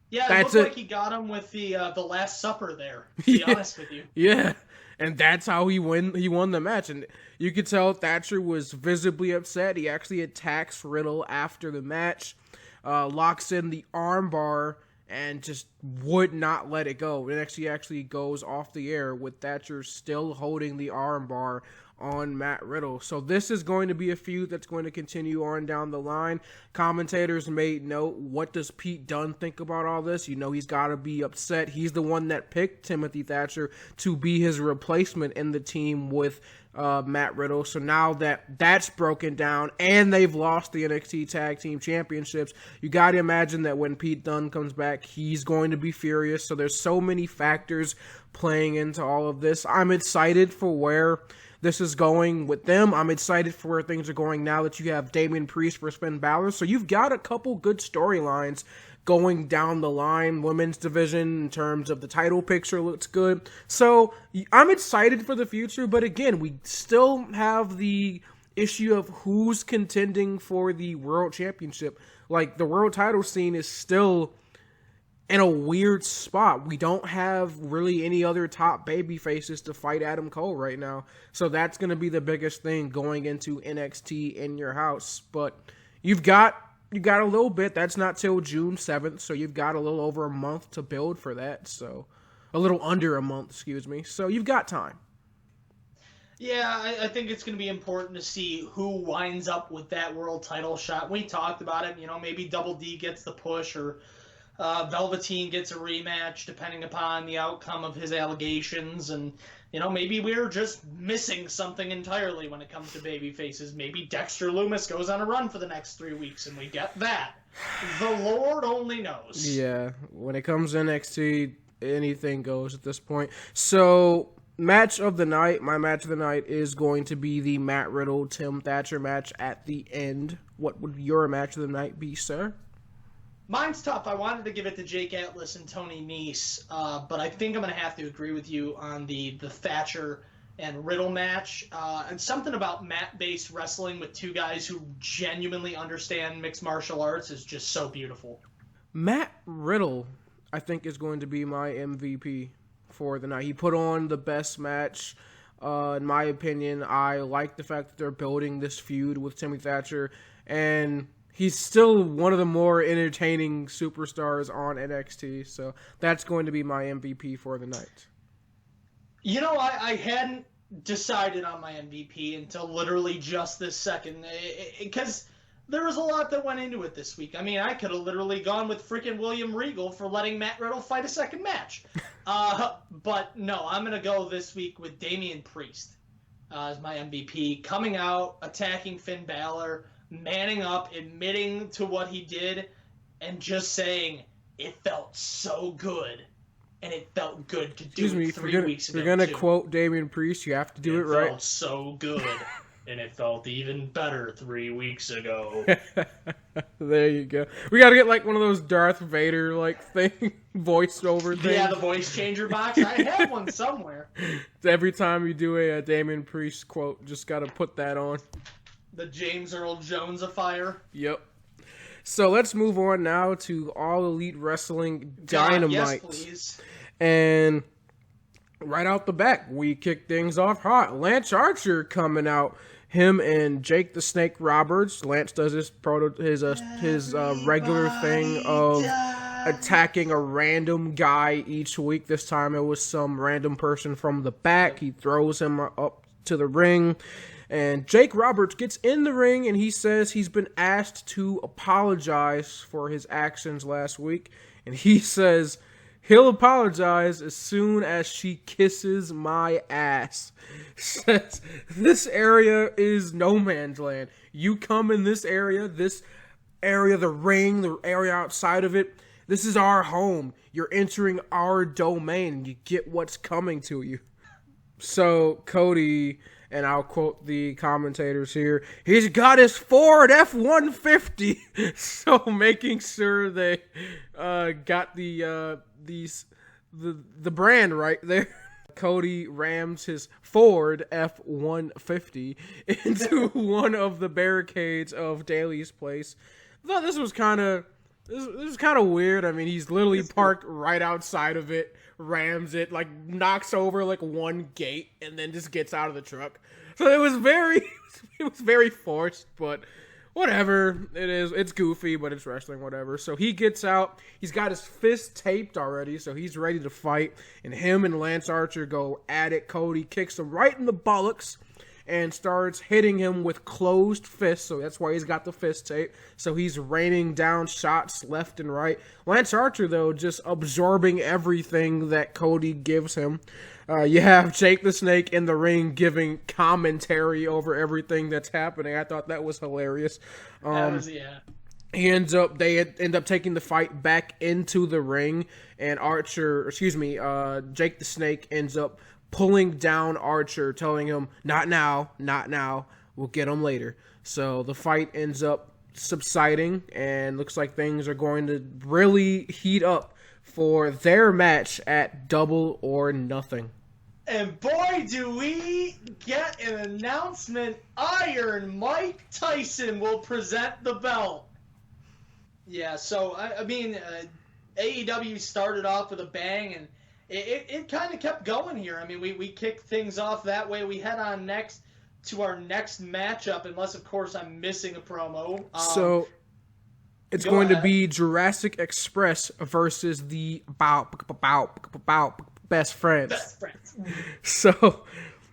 Speaker 2: Yeah, it looked like he got him with the Last Supper there, to be honest with you.
Speaker 1: Yeah, and that's how he won the match. And you could tell Thatcher was visibly upset. He actually attacks Riddle after the match, locks in the armbar, and just would not let it go. NXT actually goes off the air with Thatcher still holding the armbar on Matt Riddle. So this is going to be a feud that's going to continue on down the line. Commentators made note, what does Pete Dunne think about all this? He's got to be upset. He's the one that picked Timothy Thatcher to be his replacement in the team with Matt Riddle. So now that's broken down and they've lost the NXT Tag Team Championships, you got to imagine that when Pete Dunne comes back, he's going to be furious. So there's so many factors playing into all of this. I'm excited for where this is going with them. I'm excited for where things are going now that you have Damian Priest versus Finn Balor. So you've got a couple good storylines going down the line. Women's division in terms of the title picture looks good. So I'm excited for the future, but again, we still have the issue of who's contending for the world championship. Like, the world title scene is still in a weird spot. We don't have really any other top baby faces to fight Adam Cole right now. So that's going to be the biggest thing going into NXT in your house. But you got a little bit. That's not till June 7th, so you've got a little over a month to build for that. So a little under a month, excuse me. So you've got time.
Speaker 2: Yeah, I think it's going to be important to see who winds up with that world title shot. We talked about it. Maybe Double D gets the push, or Velveteen gets a rematch, depending upon the outcome of his allegations. And, maybe we're just missing something entirely when it comes to baby faces. Maybe Dexter Lumis goes on a run for the next 3 weeks, and we get that. The Lord only knows.
Speaker 1: Yeah, when it comes to NXT, anything goes at this point. So, match of the night, my match of the night is going to be the Matt Riddle, Tim Thatcher match at the end. What would your match of the night be, sir?
Speaker 2: Mine's tough. I wanted to give it to Jake Atlas and Tony Nese, but I think I'm going to have to agree with you on the Thatcher and Riddle match. And something about mat-based wrestling with two guys who genuinely understand mixed martial arts is just so beautiful.
Speaker 1: Matt Riddle, I think, is going to be my MVP for the night. He put on the best match, in my opinion. I like the fact that they're building this feud with Timmy Thatcher, and he's still one of the more entertaining superstars on NXT, so that's going to be my MVP for the night.
Speaker 2: You know, I hadn't decided on my MVP until literally just this second, because there was a lot that went into it this week. I mean, I could have literally gone with freaking William Regal for letting Matt Riddle fight a second match. But no, I'm going to go this week with Damian Priest as my MVP, coming out, attacking Finn Balor, manning up, admitting to what he did, and just saying, it felt so good. And it felt good to do it 3 weeks ago.
Speaker 1: If you're going to quote Damian Priest, you have to do it right.
Speaker 2: It felt so good. And it felt even better 3 weeks ago.
Speaker 1: There you go. We got to get like one of those Darth Vader like thing, voice over thing.
Speaker 2: Yeah, the voice changer box. I have one somewhere.
Speaker 1: Every time you do a Damian Priest quote, just got to put that on.
Speaker 2: The James Earl Jones-ifier.
Speaker 1: Yep. So let's move on now to All Elite Wrestling Dynamite.
Speaker 2: Yes, please.
Speaker 1: And right out the back, we kick things off hot. Lance Archer coming out. Him and Jake the Snake Roberts. Lance does his regular thing of attacking a random guy each week. This time it was some random person from the back. He throws him up to the ring. And Jake Roberts gets in the ring and he says he's been asked to apologize for his actions last week. And he says he'll apologize as soon as she kisses my ass. Says this area is no man's land. You come in this area, the ring, the area outside of it, this is our home. You're entering our domain. You get what's coming to you. So Cody, and I'll quote the commentators here, he's got his Ford F-150. So making sure they got the brand right there. Cody rams his Ford F-150 into one of the barricades of Daly's place. I thought this was kind of weird. I mean, he's literally parked right outside of it, rams it, like knocks over like one gate, and then just gets out of the truck. So it was very forced, but whatever. It's goofy, but it's wrestling, whatever. So he gets out. He's got his fist taped already, so he's ready to fight. And him and Lance Archer go at it. Cody kicks him right in the buttocks and starts hitting him with closed fists. So that's why he's got the fist tape. So he's raining down shots left and right. Lance Archer, though, just absorbing everything that Cody gives him. You have Jake the Snake in the ring giving commentary over everything that's happening. I thought that was hilarious.
Speaker 2: Yeah.
Speaker 1: They end up taking the fight back into the ring, and Jake the Snake ends up pulling down Archer, telling him, not now, we'll get him later. So the fight ends up subsiding, and looks like things are going to really heat up for their match at Double or Nothing.
Speaker 2: And boy, do we get an announcement. Iron Mike Tyson will present the belt. Yeah, so, I mean, AEW started off with a bang, and it kind of kept going here. I mean, we kicked things off that way. We head on next to our next matchup, unless, of course, I'm missing a promo.
Speaker 1: So it's going to be Jurassic Express versus the Best Friends.
Speaker 2: Best Friends.
Speaker 1: So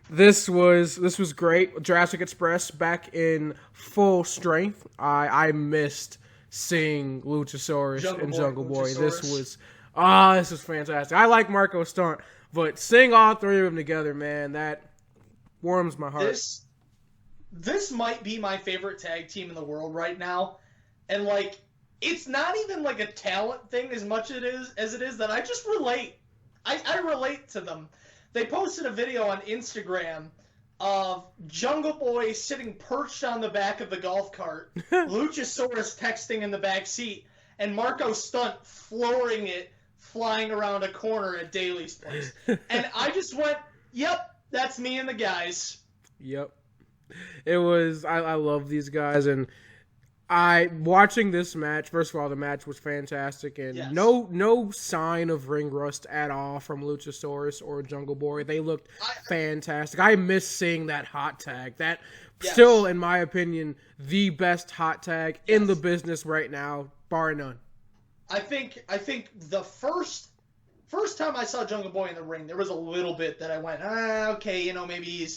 Speaker 1: this was great. Jurassic Express back in full strength. I missed seeing Luchasaurus and Jungle Boy. This was fantastic. I like Marco Stunt, but seeing all three of them together, man, that warms my heart.
Speaker 2: This might be my favorite tag team in the world right now, and like it's not even like a talent thing as much as it is that I just relate. I relate to them. They posted a video on Instagram of Jungle Boy sitting perched on the back of the golf cart, Luchasaurus texting in the back seat, and Marco Stunt flooring it, flying around a corner at Daly's place. And I just went, yep, that's me and the guys.
Speaker 1: Yep. It was, I love these guys, and Watching this match, first of all, the match was fantastic, and
Speaker 2: Yes.
Speaker 1: no sign of ring rust at all from Luchasaurus or Jungle Boy. They looked fantastic. I miss seeing that hot tag. That still, in my opinion, the best hot tag in the business right now, bar none.
Speaker 2: I think the first time I saw Jungle Boy in the ring, there was a little bit that I went, okay, maybe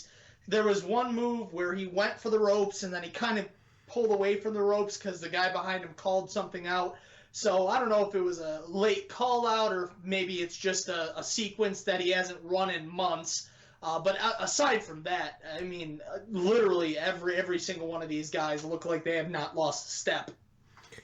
Speaker 2: there was one move where he went for the ropes and then he kind of pulled away from the ropes because the guy behind him called something out. So I don't know if it was a late call out or maybe it's just a sequence that he hasn't run in months. But aside from that, I mean, literally every single one of these guys look like they have not lost a step.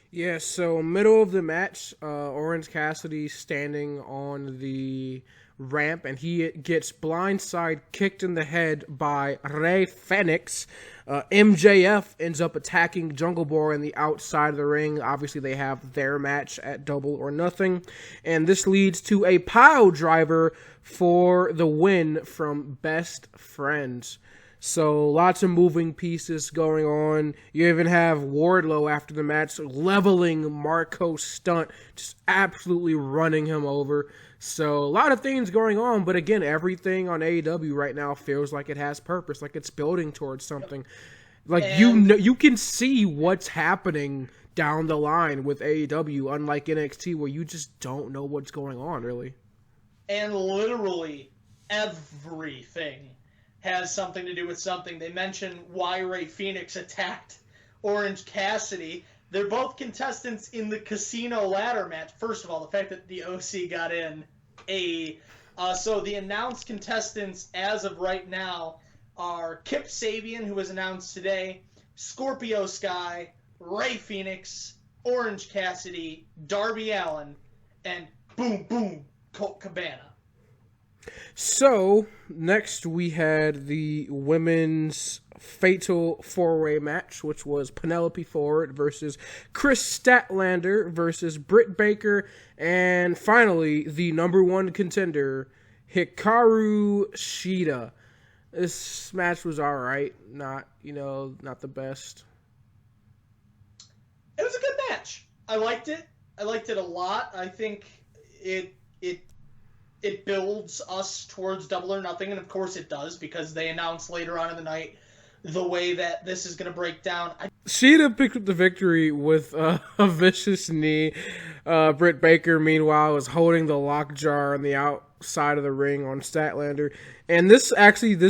Speaker 1: Yeah, so middle of the match, Orange Cassidy standing on the ramp, and he gets blindside kicked in the head by Rey Fenix. MJF ends up attacking Jungle Boy on the outside of the ring. Obviously, they have their match at Double or Nothing, and this leads to a pile driver for the win from Best Friends. So lots of moving pieces going on. You even have Wardlow after the match leveling Marco's stunt, just absolutely running him over. So a lot of things going on, but again, everything on AEW right now feels like it has purpose, like it's building towards something. Like you can see what's happening down the line with AEW, unlike NXT where you just don't know what's going on really.
Speaker 2: And literally everything has something to do with something. They mentioned why Rey Fenix attacked Orange Cassidy. They're both contestants in the casino ladder match. First of all, the fact that the OC got in. So the announced contestants as of right now are Kip Sabian, who was announced today, Scorpio Sky, Rey Fenix, Orange Cassidy, Darby Allin, and Boom Boom Colt Cabana.
Speaker 1: So, next we had the women's fatal four-way match, which was Penelope Ford versus Chris Statlander versus Britt Baker, and finally, the number one contender, Hikaru Shida. This match was alright, not the best.
Speaker 2: It was a good match. I liked it. I liked it a lot. I think it builds us towards Double or Nothing, and of course it does, because they announced later on in the night the way that this is going to break down.
Speaker 1: Shida picked up the victory with a vicious knee. Britt Baker, meanwhile, is holding the lockjaw on the outside of the ring on Statlander. And this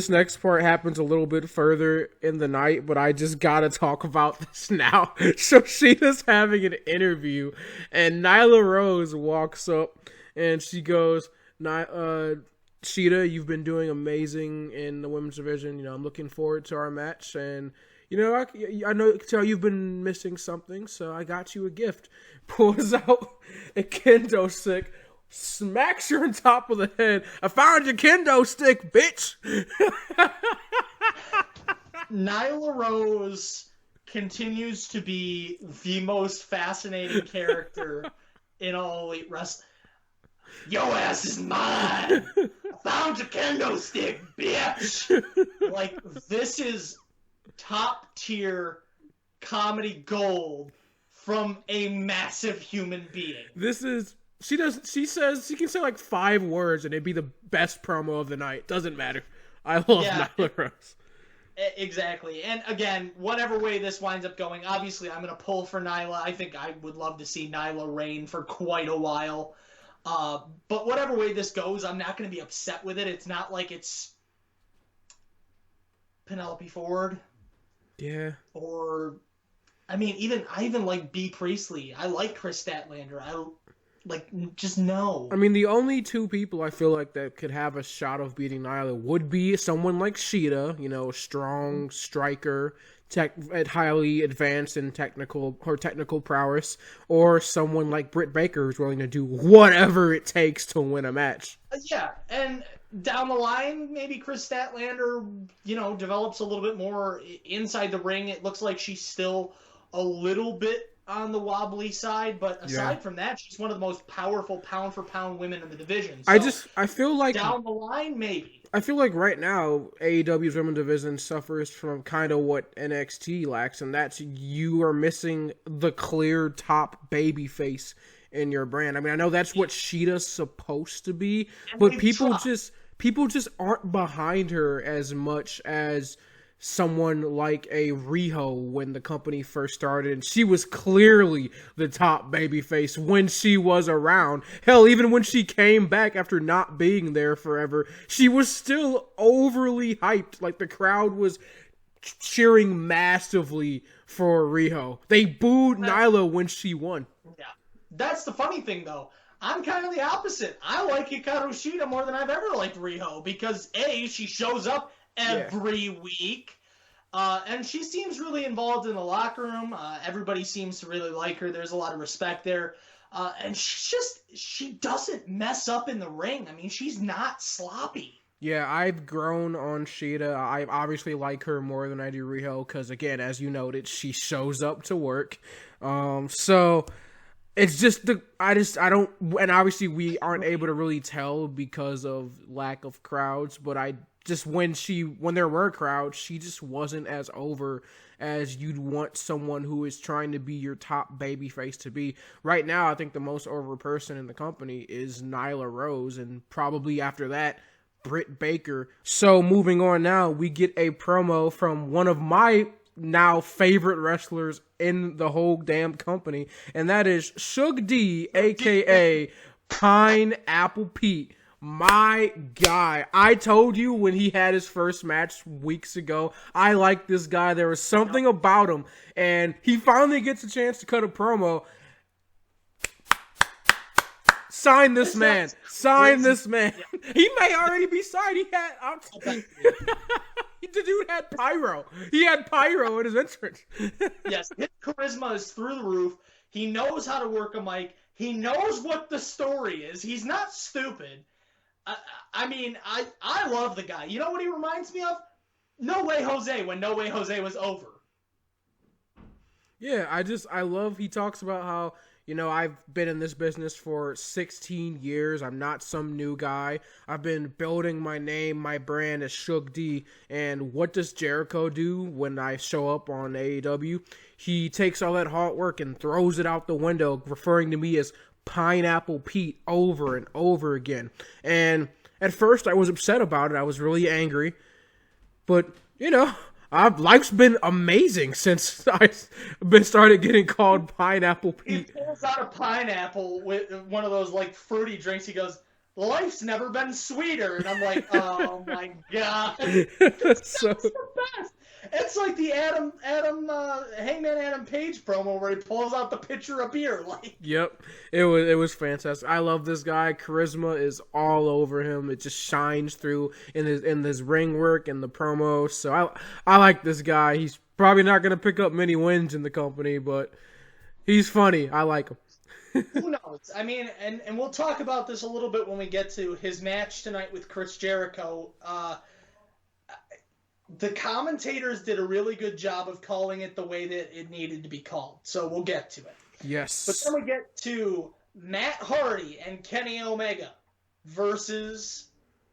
Speaker 1: next part happens a little bit further in the night, but I just gotta talk about this now. So Shida's having an interview, and Nyla Rose walks up, and she goes, Shida, you've been doing amazing in the women's division. I'm looking forward to our match, and I know tell you've been missing something, so I got you a gift. Pulls out a kendo stick, smacks her on top of the head. I found your kendo stick, bitch.
Speaker 2: Nyla Rose continues to be the most fascinating character in All Elite Wrestling. Your ass is mine. I found your kendo stick, bitch. Like, this is top tier comedy gold from a massive human being. She
Speaker 1: says she can say like 5 words and it'd be the best promo of the night. Doesn't matter. I love Nyla Rose.
Speaker 2: Exactly. And again, whatever way this winds up going, obviously I'm going to pull for Nyla. I think I would love to see Nyla reign for quite a while. But whatever way this goes, I'm not going to be upset with it. It's not like it's Penelope Ford.
Speaker 1: Yeah.
Speaker 2: Or, I mean, I even like B. Priestley. I like Chris Statlander. No.
Speaker 1: I mean, the only 2 people I feel like that could have a shot of beating Nyla would be someone like Shida, strong striker, highly advanced in technical prowess, or someone like Britt Baker who's willing to do whatever it takes to win a match.
Speaker 2: Yeah, and down the line, maybe Chris Statlander, develops a little bit more inside the ring. It looks like she's still a little bit on the wobbly side, but aside from that, she's one of the most powerful pound-for-pound women in the division. So
Speaker 1: I feel like
Speaker 2: down the line, maybe.
Speaker 1: I feel like right now, AEW's women's division suffers from kind of what NXT lacks, and that's you are missing the clear top baby face in your brand. I mean, I know that's what Sheeta's supposed to be, but people just aren't behind her as much as someone like a Riho when the company first started, and she was clearly the top babyface when she was around. Hell, even when she came back after not being there forever, she was still overly hyped. Like, the crowd was cheering massively for Riho. They booed Nyla when she won.
Speaker 2: Yeah. That's the funny thing, though. I'm kind of the opposite. I like Hikaru Shida more than I've ever liked Riho because, A, she shows up every week. And she seems really involved in the locker room. Everybody seems to really like her. There's a lot of respect there. And she doesn't mess up in the ring. I mean, she's not sloppy.
Speaker 1: Yeah, I've grown on Shida. I obviously like her more than I do Riho because, again, as you noted, she shows up to work. So it's just I don't, and obviously we aren't able to really tell because of lack of crowds, but when there were crowds, she just wasn't as over as you'd want someone who is trying to be your top babyface to be. Right now, I think the most over person in the company is Nyla Rose, and probably after that, Britt Baker. So moving on now, we get a promo from one of my now favorite wrestlers in the whole damn company, and that is Shug D, aka Pineapple Pete. My guy. I told you when he had his first match weeks ago, I like this guy. There was something about him, and he finally gets a chance to cut a promo. Sign this man. Sign this man. He may already be signed. The dude had pyro. He had pyro in his entrance.
Speaker 2: Yes, his charisma is through the roof. He knows how to work a mic. He knows what the story is. He's not stupid. I mean, I love the guy. You know what he reminds me of? No Way Jose, when No Way Jose was over.
Speaker 1: Yeah, I love he talks about how, I've been in this business for 16 years. I'm not some new guy. I've been building my name, my brand as Shug D. And what does Jericho do when I show up on AEW? He takes all that hard work and throws it out the window, referring to me as Pineapple Pete over and over again. And at first I was upset about it. I was really angry. But, life's been amazing since I've been started getting called Pineapple Pete.
Speaker 2: He pulls out a pineapple with one of those fruity drinks. He goes, "Life's never been sweeter." And I'm like, oh my god. That's the best. It's like the Hangman Adam Page promo where he pulls out the pitcher of beer.
Speaker 1: Yep, it was fantastic. I love this guy. Charisma is all over him. It just shines through in his ring work and the promo. So I like this guy. He's probably not going to pick up many wins in the company, but he's funny. I like him.
Speaker 2: Who knows? I mean, and we'll talk about this a little bit when we get to his match tonight with Chris Jericho. The commentators did a really good job of calling it the way that it needed to be called, so we'll get to it.
Speaker 1: Yes.
Speaker 2: But then we get to Matt Hardy and Kenny Omega versus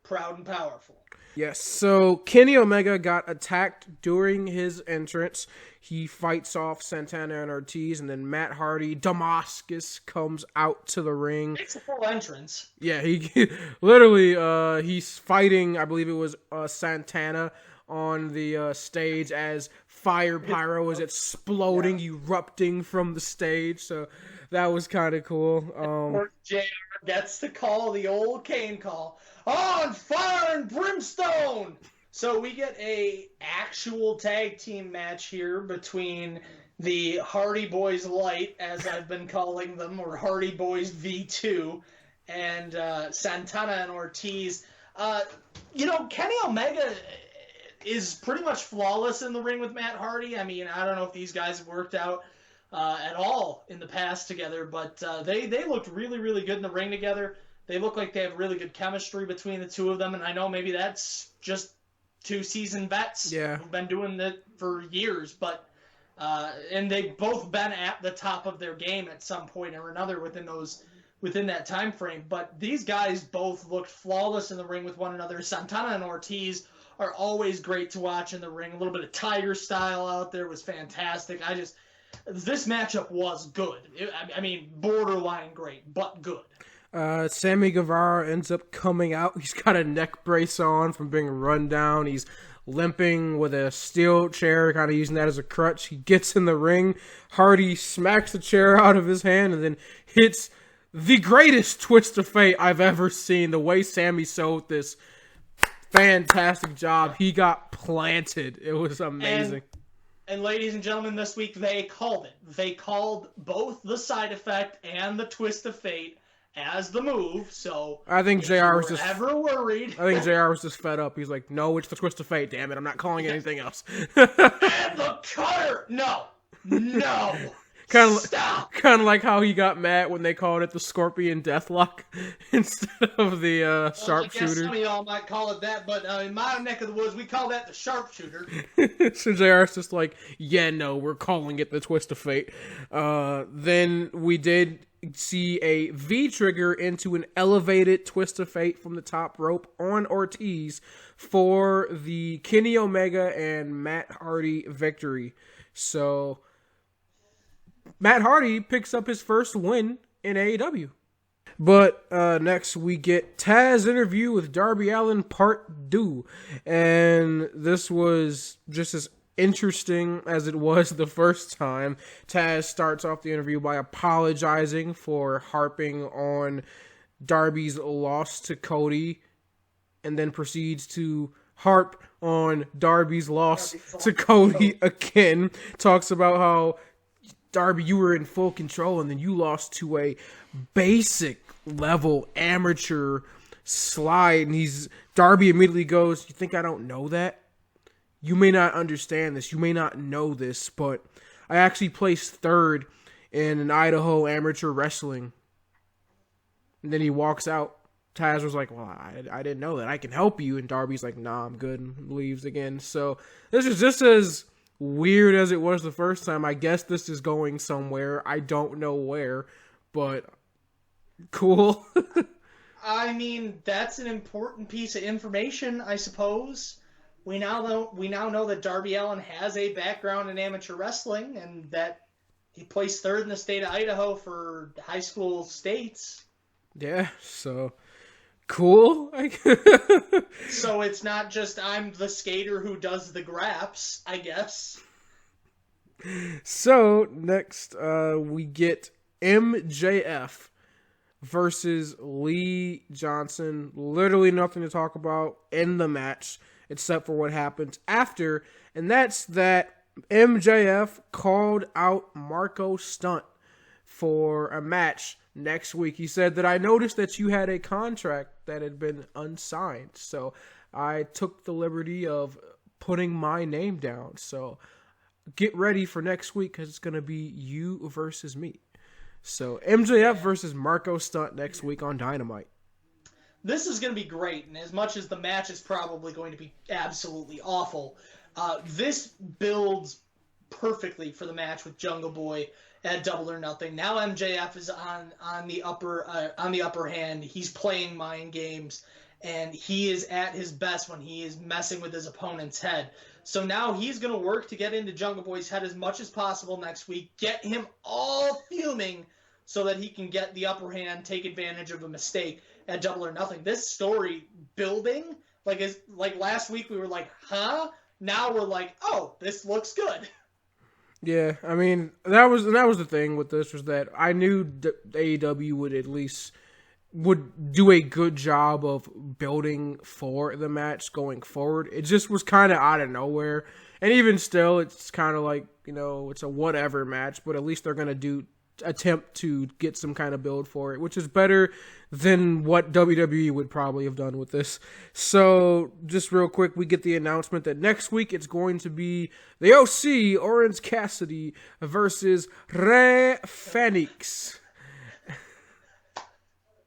Speaker 2: Proud and Powerful.
Speaker 1: Yes, so Kenny Omega got attacked during his entrance. He fights off Santana and Ortiz, and then Matt Hardy, Damascus, comes out to the ring.
Speaker 2: It's a full entrance.
Speaker 1: Yeah, he literally, he's fighting, I believe it was Santana, on the stage as fire pyro is exploding, erupting from the stage. So that was kind of cool.
Speaker 2: JR gets to call the old Kane call. On fire and brimstone! So we get a actual tag team match here between the Hardy Boys Light, as I've been calling them, or Hardy Boys V2, and Santana and Ortiz. Kenny Omega is pretty much flawless in the ring with Matt Hardy. I mean, I don't know if these guys have worked out at all in the past together, but they looked really, really good in the ring together. They look like they have really good chemistry between the two of them, and I know maybe that's just two seasoned vets who've been doing it for years, but And they've both been at the top of their game at some point or another within that time frame. But these guys both looked flawless in the ring with one another. Santana and Ortiz are always great to watch in the ring. A little bit of Tiger style out there was fantastic. This matchup was good. Borderline great, but good.
Speaker 1: Sammy Guevara ends up coming out. He's got a neck brace on from being run down. He's limping with a steel chair, kind of using that as a crutch. He gets in the ring. Hardy smacks the chair out of his hand and then hits the greatest twist of fate I've ever seen. The way Sammy sold this, fantastic job. He got planted. It was amazing.
Speaker 2: And ladies and gentlemen, this week they called it. They called both the side effect and the twist of fate as the move. So
Speaker 1: I think JR was just
Speaker 2: ever worried.
Speaker 1: I think JR was just fed up. He's like, no, it's the twist of fate. Damn it, I'm not calling it anything else.
Speaker 2: And the cutter. No. Stop.
Speaker 1: Kind of like how he got mad when they called it the Scorpion Deathlock instead of the Sharpshooter.
Speaker 2: I guess some of y'all might call it that, but in my neck of the woods, we call that the Sharpshooter.
Speaker 1: So JR's just like, yeah, no, we're calling it the twist of fate. Then we did see a V-trigger into an elevated twist of fate from the top rope on Ortiz for the Kenny Omega and Matt Hardy victory. So Matt Hardy picks up his first win in AEW. But next we get Taz interview with Darby Allin part 2. And this was just as interesting as it was the first time. Taz starts off the interview by apologizing for harping on Darby's loss to Cody, and then proceeds to harp on Darby's loss to Cody again. Talks about how, Darby, you were in full control, and then you lost to a basic level amateur slide. And Darby immediately goes, you think I don't know that? You may not understand this. You may not know this, but I actually placed third in an Idaho amateur wrestling. And then he walks out. Taz was like, well, I didn't know that. I can help you. And Darby's like, nah, I'm good, and leaves again. So this is just as weird as it was the first time. I guess this is going somewhere. I don't know where, but cool.
Speaker 2: I mean, that's an important piece of information, I suppose. We now know that Darby Allin has a background in amateur wrestling, and that he placed third in the state of Idaho for high school states.
Speaker 1: Yeah, so cool.
Speaker 2: So it's not just I'm the skater who does the graps, I guess.
Speaker 1: So next we get MJF versus Lee Johnson. Literally nothing to talk about in the match except for what happens after, and that's that MJF called out Marco Stunt for a match next week. He said that I noticed that you had a contract that had been unsigned, so I took the liberty of putting my name down. So get ready for next week, because it's going to be you versus me. So MJF versus Marco Stunt next week on Dynamite.
Speaker 2: This is going to be great, and as much as the match is probably going to be absolutely awful, this builds perfectly for the match with Jungle Boy at Double or Nothing. Now MJF is on the upper hand. He's playing mind games, and he is at his best when he is messing with his opponent's head. So now he's going to work to get into Jungle Boy's head as much as possible next week, get him all fuming so that he can get the upper hand, take advantage of a mistake at Double or Nothing. This story building, like last week we were like, huh? Now we're like, oh, this looks good.
Speaker 1: Yeah, I mean, that was the thing with this, was that I knew AEW would do a good job of building for the match going forward. It just was kind of out of nowhere. And even still, it's kind of like, it's a whatever match, but at least they're going to attempt to get some kind of build for it, which is better than what WWE would probably have done with this. So just real quick, we get the announcement that next week it's going to be the OC, Orange Cassidy, versus Rey Fenix.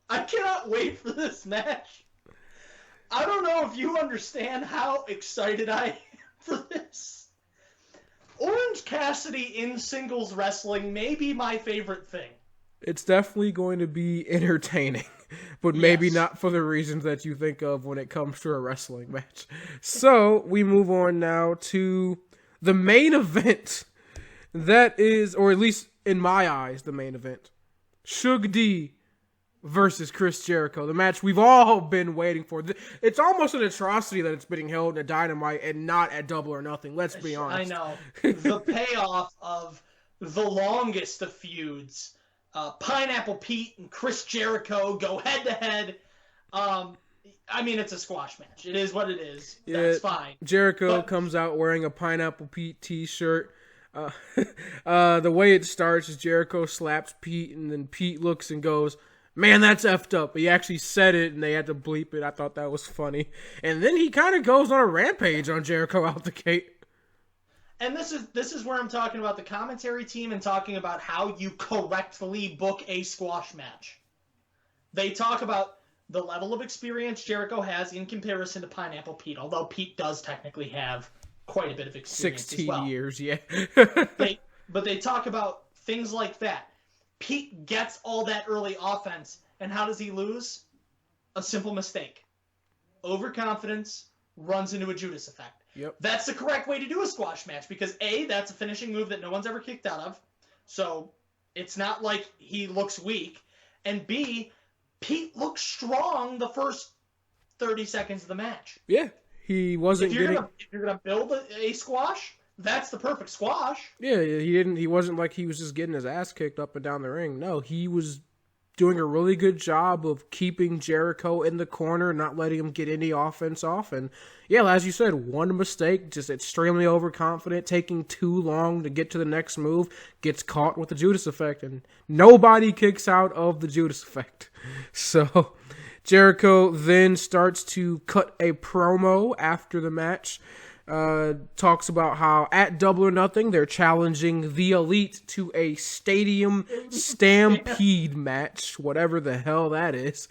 Speaker 2: I cannot wait for this match. I don't know if you understand how excited I am for this. Orange Cassidy in singles wrestling may be my favorite thing.
Speaker 1: It's definitely going to be entertaining, but maybe not for the reasons that you think of when it comes to a wrestling match. So, we move on now to the main event. That is, or at least in my eyes, the main event. Suge D versus Chris Jericho. The match we've all been waiting for. It's almost an atrocity that it's being held at Dynamite and not at Double or Nothing. Let's be honest.
Speaker 2: I know. The payoff of the longest of feuds. Pineapple Pete and Chris Jericho go head to head. I mean, it's a squash match. It is what it is. Yeah, that's fine.
Speaker 1: Jericho comes out wearing a Pineapple Pete t-shirt. The way it starts is Jericho slaps Pete, and then Pete looks and goes, "Man, that's effed up." He actually said it, and they had to bleep it. I thought that was funny. And then he kind of goes on a rampage on Jericho out the gate.
Speaker 2: And this is where I'm talking about the commentary team and talking about how you correctly book a squash match. They talk about the level of experience Jericho has in comparison to Pineapple Pete, although Pete does technically have quite a bit of experience
Speaker 1: 16
Speaker 2: as well.
Speaker 1: years, yeah.
Speaker 2: But they talk about things like that. Pete gets all that early offense, and how does he lose? A simple mistake. Overconfidence runs into a Judas effect.
Speaker 1: Yep.
Speaker 2: That's the correct way to do a squash match because A, that's a finishing move that no one's ever kicked out of. So it's not like he looks weak. And B, Pete looks strong the first 30 seconds of the match.
Speaker 1: Yeah. He wasn't
Speaker 2: if you're gonna build a squash, that's the perfect squash.
Speaker 1: Yeah, he wasn't like he was just getting his ass kicked up and down the ring. No, he was doing a really good job of keeping Jericho in the corner, not letting him get any offense off. And yeah, as you said, one mistake, just extremely overconfident, taking too long to get to the next move, gets caught with the Judas effect, and nobody kicks out of the Judas effect. So Jericho then starts to cut a promo after the match. Talks about how at Double or Nothing they're challenging the Elite to a stadium stampede match, whatever the hell that is.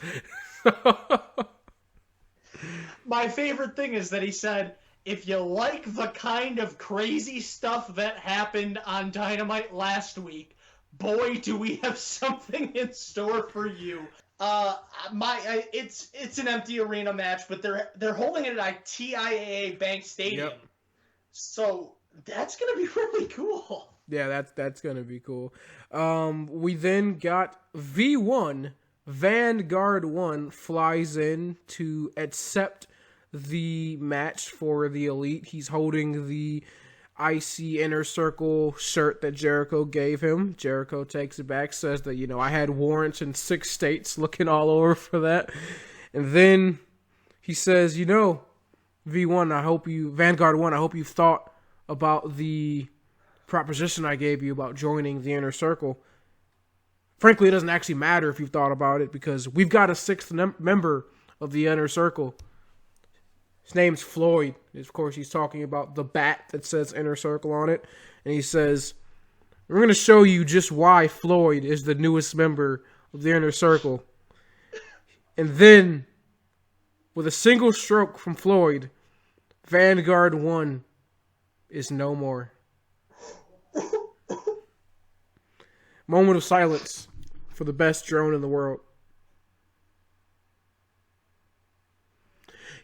Speaker 2: My favorite thing is that he said, if you like the kind of crazy stuff that happened on Dynamite last week, boy, do we have something in store for you. It's an empty arena match, but they're holding it at TIAA Bank Stadium. Yep. So that's gonna be really cool.
Speaker 1: Yeah, that's gonna be cool. We then got V1, Vanguard 1 flies in to accept the match for the Elite. He's holding the IC Inner Circle shirt that Jericho gave him. Jericho takes it back, says that, I had warrants in 6 states looking all over for that. And then he says, V1, Vanguard 1, I hope you've thought about the proposition I gave you about joining the Inner Circle. Frankly, it doesn't actually matter if you've thought about it because we've got a 6th member of the Inner Circle. His name's Floyd. Of course, he's talking about the bat that says Inner Circle on it. And he says, we're going to show you just why Floyd is the newest member of the Inner Circle. And then, with a single stroke from Floyd, Vanguard 1 is no more. Moment of silence for the best drone in the world.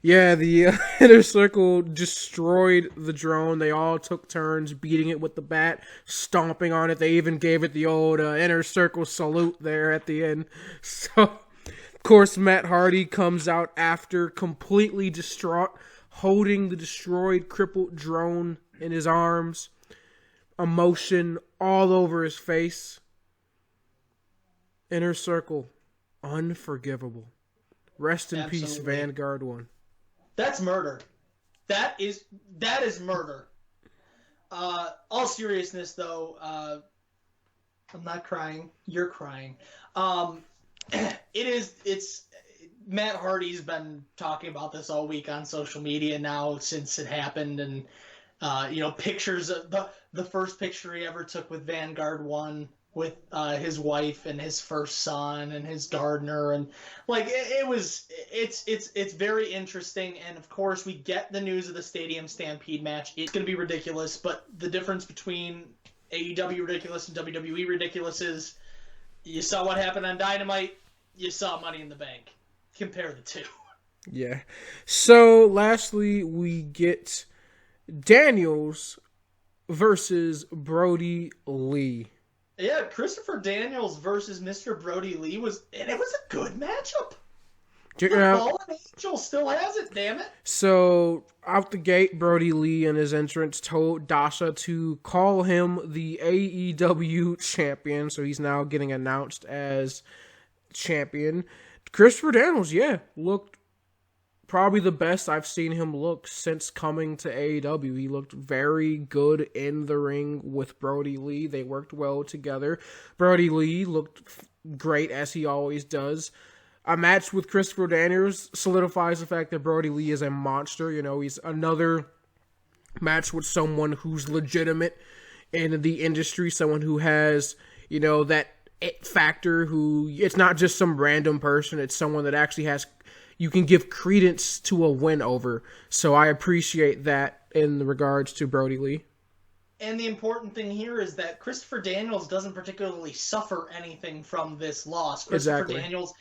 Speaker 1: Yeah, the Inner Circle destroyed the drone. They all took turns beating it with the bat, stomping on it. They even gave it the old Inner Circle salute there at the end. So, of course, Matt Hardy comes out after, completely distraught, holding the destroyed, crippled drone in his arms. Emotion all over his face. Inner Circle, unforgivable. Rest in peace, Vanguard 1.
Speaker 2: That's murder. That is murder. All seriousness, though, I'm not crying. You're crying. It's Matt Hardy's been talking about this all week on social media now since it happened, and pictures of the first picture he ever took with Vanguard 1 with his wife and his first son and his gardener, and like it's very interesting. And of course we get the news of the Stadium Stampede match. It's going to be ridiculous, but the difference between AEW ridiculous and WWE ridiculous is you saw what happened on Dynamite, you saw Money in the Bank. Compare the two.
Speaker 1: Yeah. So lastly we get Daniels versus Brody Lee.
Speaker 2: Yeah, Christopher Daniels versus Mr. Brody Lee it was a good matchup. The Fallen Angel still has it, damn it.
Speaker 1: So, out the gate, Brody Lee in his entrance told Dasha to call him the AEW champion, so he's now getting announced as champion. Christopher Daniels, looked probably the best I've seen him look since coming to AEW. He looked very good in the ring with Brody Lee. They worked well together. Brody Lee looked great, as he always does. A match with Christopher Daniels solidifies the fact that Brody Lee is a monster. You know, he's another match with someone who's legitimate in the industry, someone who has, you know, that it factor, who it's not just some random person, it's someone that actually has, you can give credence to a win over. So I appreciate that in regards to Brody Lee.
Speaker 2: And the important thing here is that Christopher Daniels doesn't particularly suffer anything from this loss. Christopher Daniels,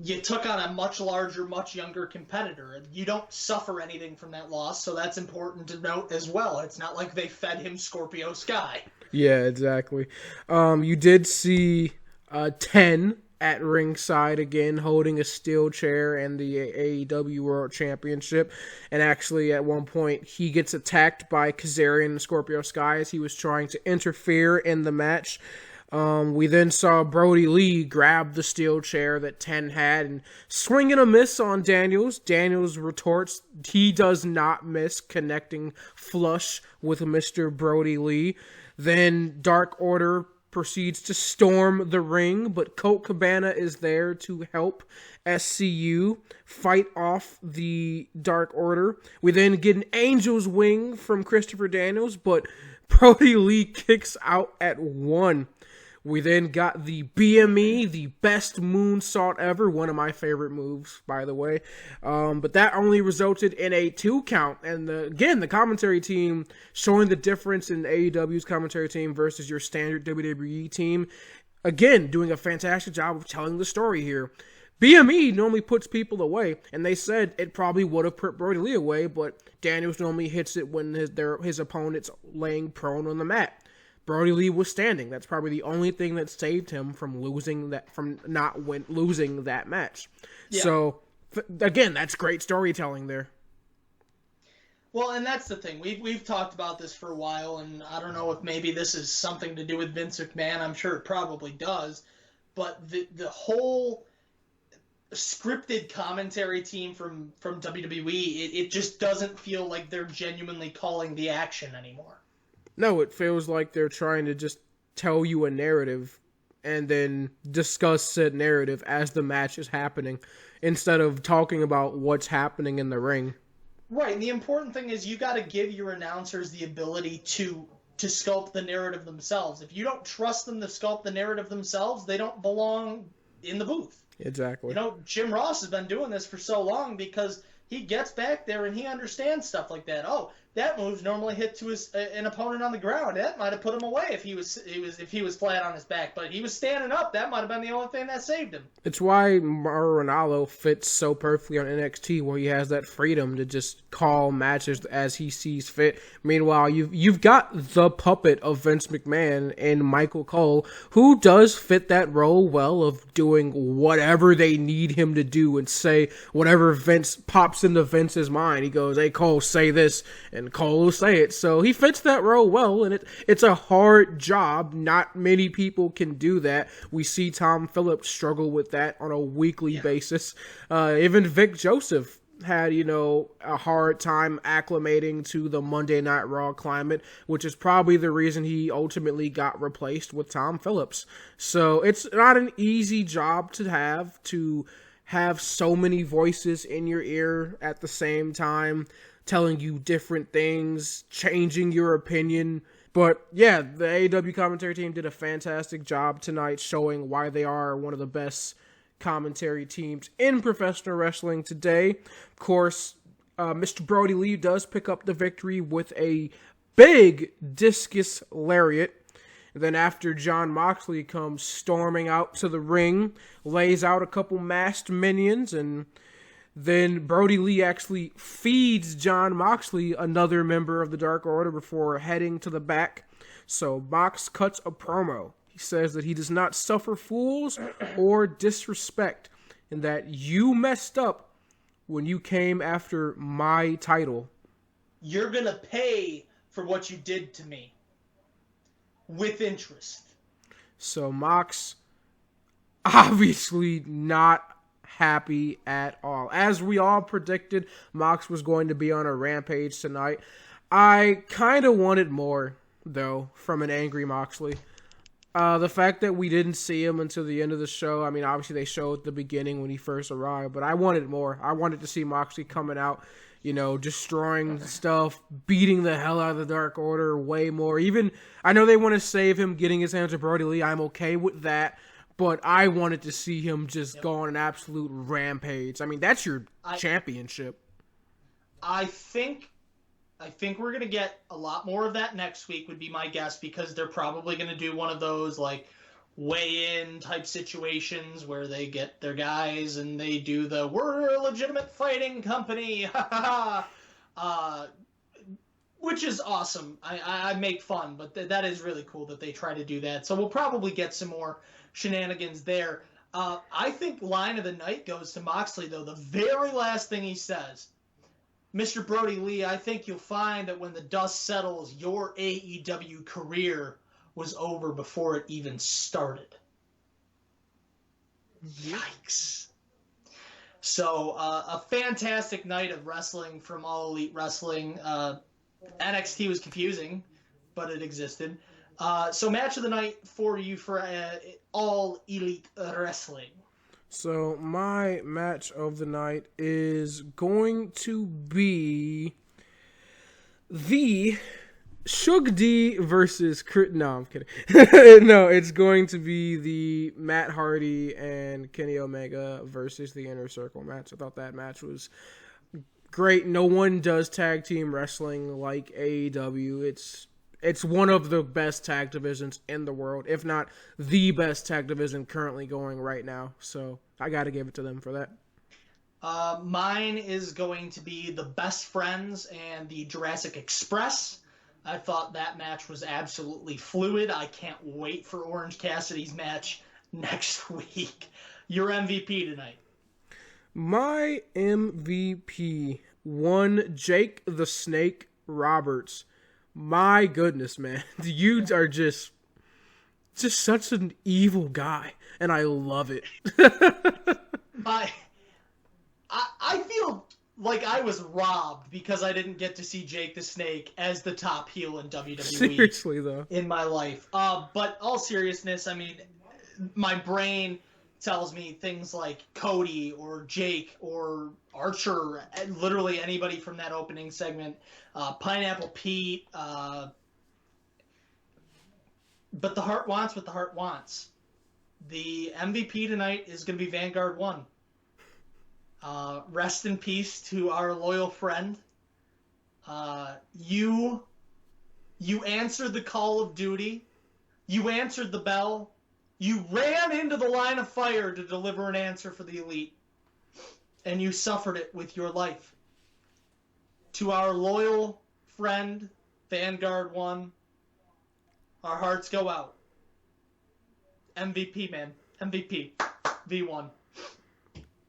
Speaker 2: you took on a much larger, much younger competitor. You don't suffer anything from that loss, so that's important to note as well. It's not like they fed him Scorpio Sky.
Speaker 1: Yeah, exactly. You did see 10 at ringside again, holding a steel chair and the AEW World Championship. And actually, at one point, he gets attacked by Kazarian and Scorpio Sky as he was trying to interfere in the match. We then saw Brody Lee grab the steel chair that 10 had and swing and a miss on Daniels. Daniels retorts. He does not miss, connecting flush with Mr. Brody Lee. Then Dark Order proceeds to storm the ring, but Colt Cabana is there to help SCU fight off the Dark Order. We then get an Angel's Wing from Christopher Daniels, but Brody Lee kicks out at 1. We then got the BME, the best moonsault ever, one of my favorite moves, by the way. But that only resulted in a 2 count. And again, the commentary team showing the difference in AEW's commentary team versus your standard WWE team. Again, doing a fantastic job of telling the story here. BME normally puts people away, and they said it probably would have put Brody Lee away, but Daniels normally hits it when his opponent's laying prone on the mat. Brody Lee was standing. That's probably the only thing that saved him from losing that match. Yeah. So, again, that's great storytelling there.
Speaker 2: Well, and that's the thing. We've talked about this for a while, and I don't know if maybe this is something to do with Vince McMahon. I'm sure it probably does. But the whole scripted commentary team from WWE, it just doesn't feel like they're genuinely calling the action anymore.
Speaker 1: No, it feels like they're trying to just tell you a narrative and then discuss said narrative as the match is happening instead of talking about what's happening in the ring.
Speaker 2: Right, and the important thing is you got to give your announcers the ability to sculpt the narrative themselves. If you don't trust them to sculpt the narrative themselves, they don't belong in the booth.
Speaker 1: Exactly.
Speaker 2: You know, Jim Ross has been doing this for so long because he gets back there and he understands stuff like that. Oh, that move's normally hit to an opponent on the ground. That might have put him away if he was flat on his back. But he was standing up. That might have been the only thing that saved him.
Speaker 1: It's why Mauro Ranallo fits so perfectly on NXT, where he has that freedom to just call matches as he sees fit. Meanwhile, you've got the puppet of Vince McMahon and Michael Cole, who does fit that role well of doing whatever they need him to do and say whatever Vince pops into Vince's mind. He goes, "Hey Cole, say this," and Cole will say it. So he fits that role well, and it's a hard job. Not many people can do that. We see Tom Phillips struggle with that on a weekly basis. Even Vic Joseph had, a hard time acclimating to the Monday Night Raw climate, which is probably the reason he ultimately got replaced with Tom Phillips. So it's not an easy job to have so many voices in your ear at the same time, telling you different things, changing your opinion, But yeah, the AEW commentary team did a fantastic job tonight showing why they are one of the best commentary teams in professional wrestling today. Of course, Mr. Brody Lee does pick up the victory with a big discus lariat. And then after Jon Moxley comes storming out to the ring, lays out a couple masked minions, and then Brody Lee actually feeds Jon Moxley another member of the Dark Order before heading to the back. So Mox cuts a promo. He says that he does not suffer fools or disrespect, and that you messed up when you came after my title.
Speaker 2: You're going to pay for what you did to me with interest.
Speaker 1: So Mox obviously not happy at all. As we all predicted, Mox was going to be on a rampage tonight. I kind of wanted more, though, from an angry Moxley. The fact that we didn't see him until the end of the show, I mean, obviously they showed the beginning when he first arrived, but I wanted more. I wanted to see Moxley coming out, destroying stuff, beating the hell out of the Dark Order way more. Even, I know they want to save him getting his hands on Brody Lee. I'm okay with that. But I wanted to see him just go on an absolute rampage. I mean, that's your championship. I
Speaker 2: think we're going to get a lot more of that next week would be my guess, because they're probably going to do one of those like weigh-in type situations where they get their guys and they do the "we're a legitimate fighting company," which is awesome. I make fun, but that is really cool that they try to do that. So we'll probably get some more shenanigans there. I think line of the night goes to Moxley, though. The very last thing he says, Mr. Brody Lee, I think you'll find that when the dust settles, your AEW career was over before it even started. Yikes. So, a fantastic night of wrestling from All Elite Wrestling. NXT was confusing, but it existed. So match of the night for you for All Elite Wrestling.
Speaker 1: So my match of the night is going to be the Shug D versus No, I'm kidding. No, it's going to be the Matt Hardy and Kenny Omega versus the Inner Circle match. I thought that match was great. No one does tag team wrestling like AEW. It's one of the best tag divisions in the world, if not the best tag division currently going right now. So I got to give it to them for that.
Speaker 2: Mine is going to be the Best Friends and the Jurassic Express. I thought that match was absolutely fluid. I can't wait for Orange Cassidy's match next week. Your MVP tonight.
Speaker 1: My MVP, one Jake the Snake Roberts. My goodness, man. You are just such an evil guy, and I love it.
Speaker 2: I feel like I was robbed because I didn't get to see Jake the Snake as the top heel in WWE.
Speaker 1: Seriously, though.
Speaker 2: In my life. But all seriousness, I mean, my brain tells me things like Cody or Jake or Archer, literally anybody from that opening segment, Pineapple Pete, but the heart wants what the heart wants. The MVP tonight is going to be Vanguard 1. Rest in peace to our loyal friend. You answered the call of duty. You answered the bell. You ran into the line of fire to deliver an answer for the Elite. And you suffered it with your life. To our loyal friend, Vanguard 1, our hearts go out. MVP, man. MVP. V1.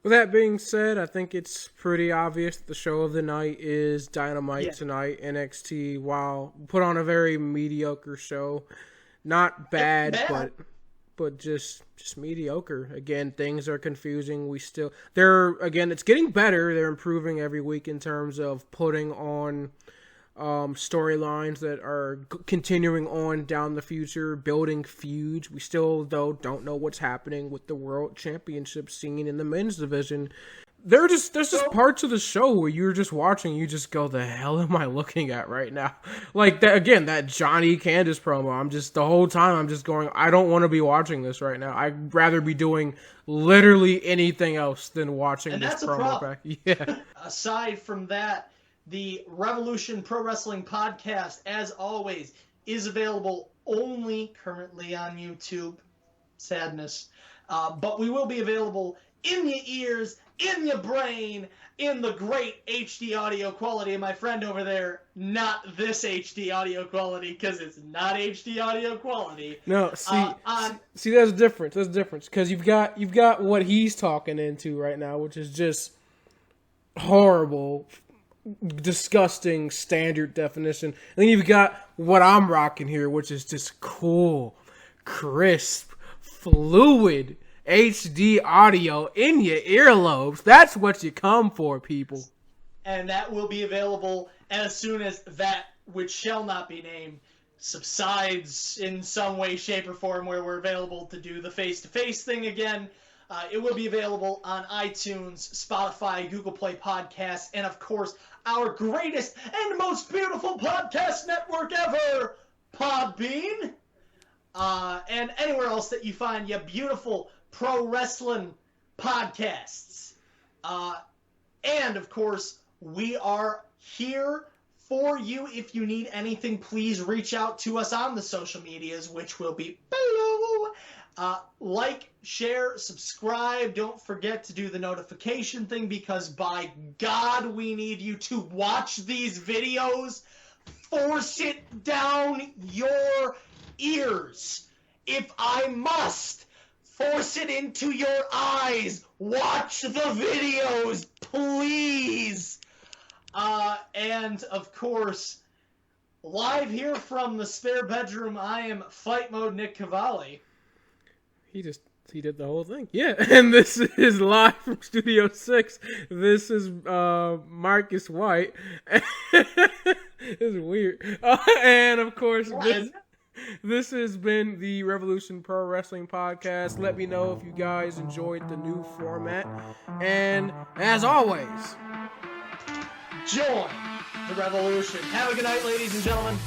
Speaker 1: With that being said, I think it's pretty obvious that the show of the night is Dynamite tonight. NXT, while put on a very mediocre show. Not bad, but just mediocre. Again, things are confusing. It's getting better. They're improving every week in terms of putting on storylines that are continuing on down the future, building feuds. We still, though, don't know what's happening with the World Championship scene in the men's division. there's just parts of the show where you're just watching, you just go, the hell am I looking at right now? Like that again, that Johnny Candace promo. I'm just the whole time I'm just going, I don't want to be watching this right now. I'd rather be doing literally anything else than watching this promo back. Yeah.
Speaker 2: Aside from that, the Wrevolution Pro Wrestling Podcast, as always, is available only currently on YouTube. Sadness. But we will be available in your ears, in your brain, in the great HD audio quality. And my friend over there, not this HD audio quality, because it's not HD audio quality.
Speaker 1: No, see, there's a difference. There's a difference because you've got what he's talking into right now, which is just horrible, disgusting standard definition. And then you've got what I'm rocking here, which is just cool, crisp, fluid HD audio in your earlobes. That's what you come for, people.
Speaker 2: And that will be available as soon as that which shall not be named subsides in some way, shape, or form, where we're available to do the face-to-face thing again. It will be available on iTunes, Spotify, Google Play Podcasts, and of course, our greatest and most beautiful podcast network ever, Podbean. And anywhere else that you find your beautiful pro wrestling podcasts. And of course, we are here for you. If you need anything, please reach out to us on the social medias, which will be below. Like, share, subscribe. Don't forget to do the notification thing, because by God, we need you to watch these videos. Force it down your ears. If I must, force it into your eyes. Watch the videos, please. And of course, live here from the spare bedroom, I am Fight Mode Nick Cavalli.
Speaker 1: He did the whole thing. Yeah, and this is live from Studio 6. This is Marcus White. It's weird. And of course, this has been the Wrevolution Pro Wrestling Podcast. Let me know if you guys enjoyed the new format. And as always,
Speaker 2: join the revolution. Have a good night, ladies and gentlemen.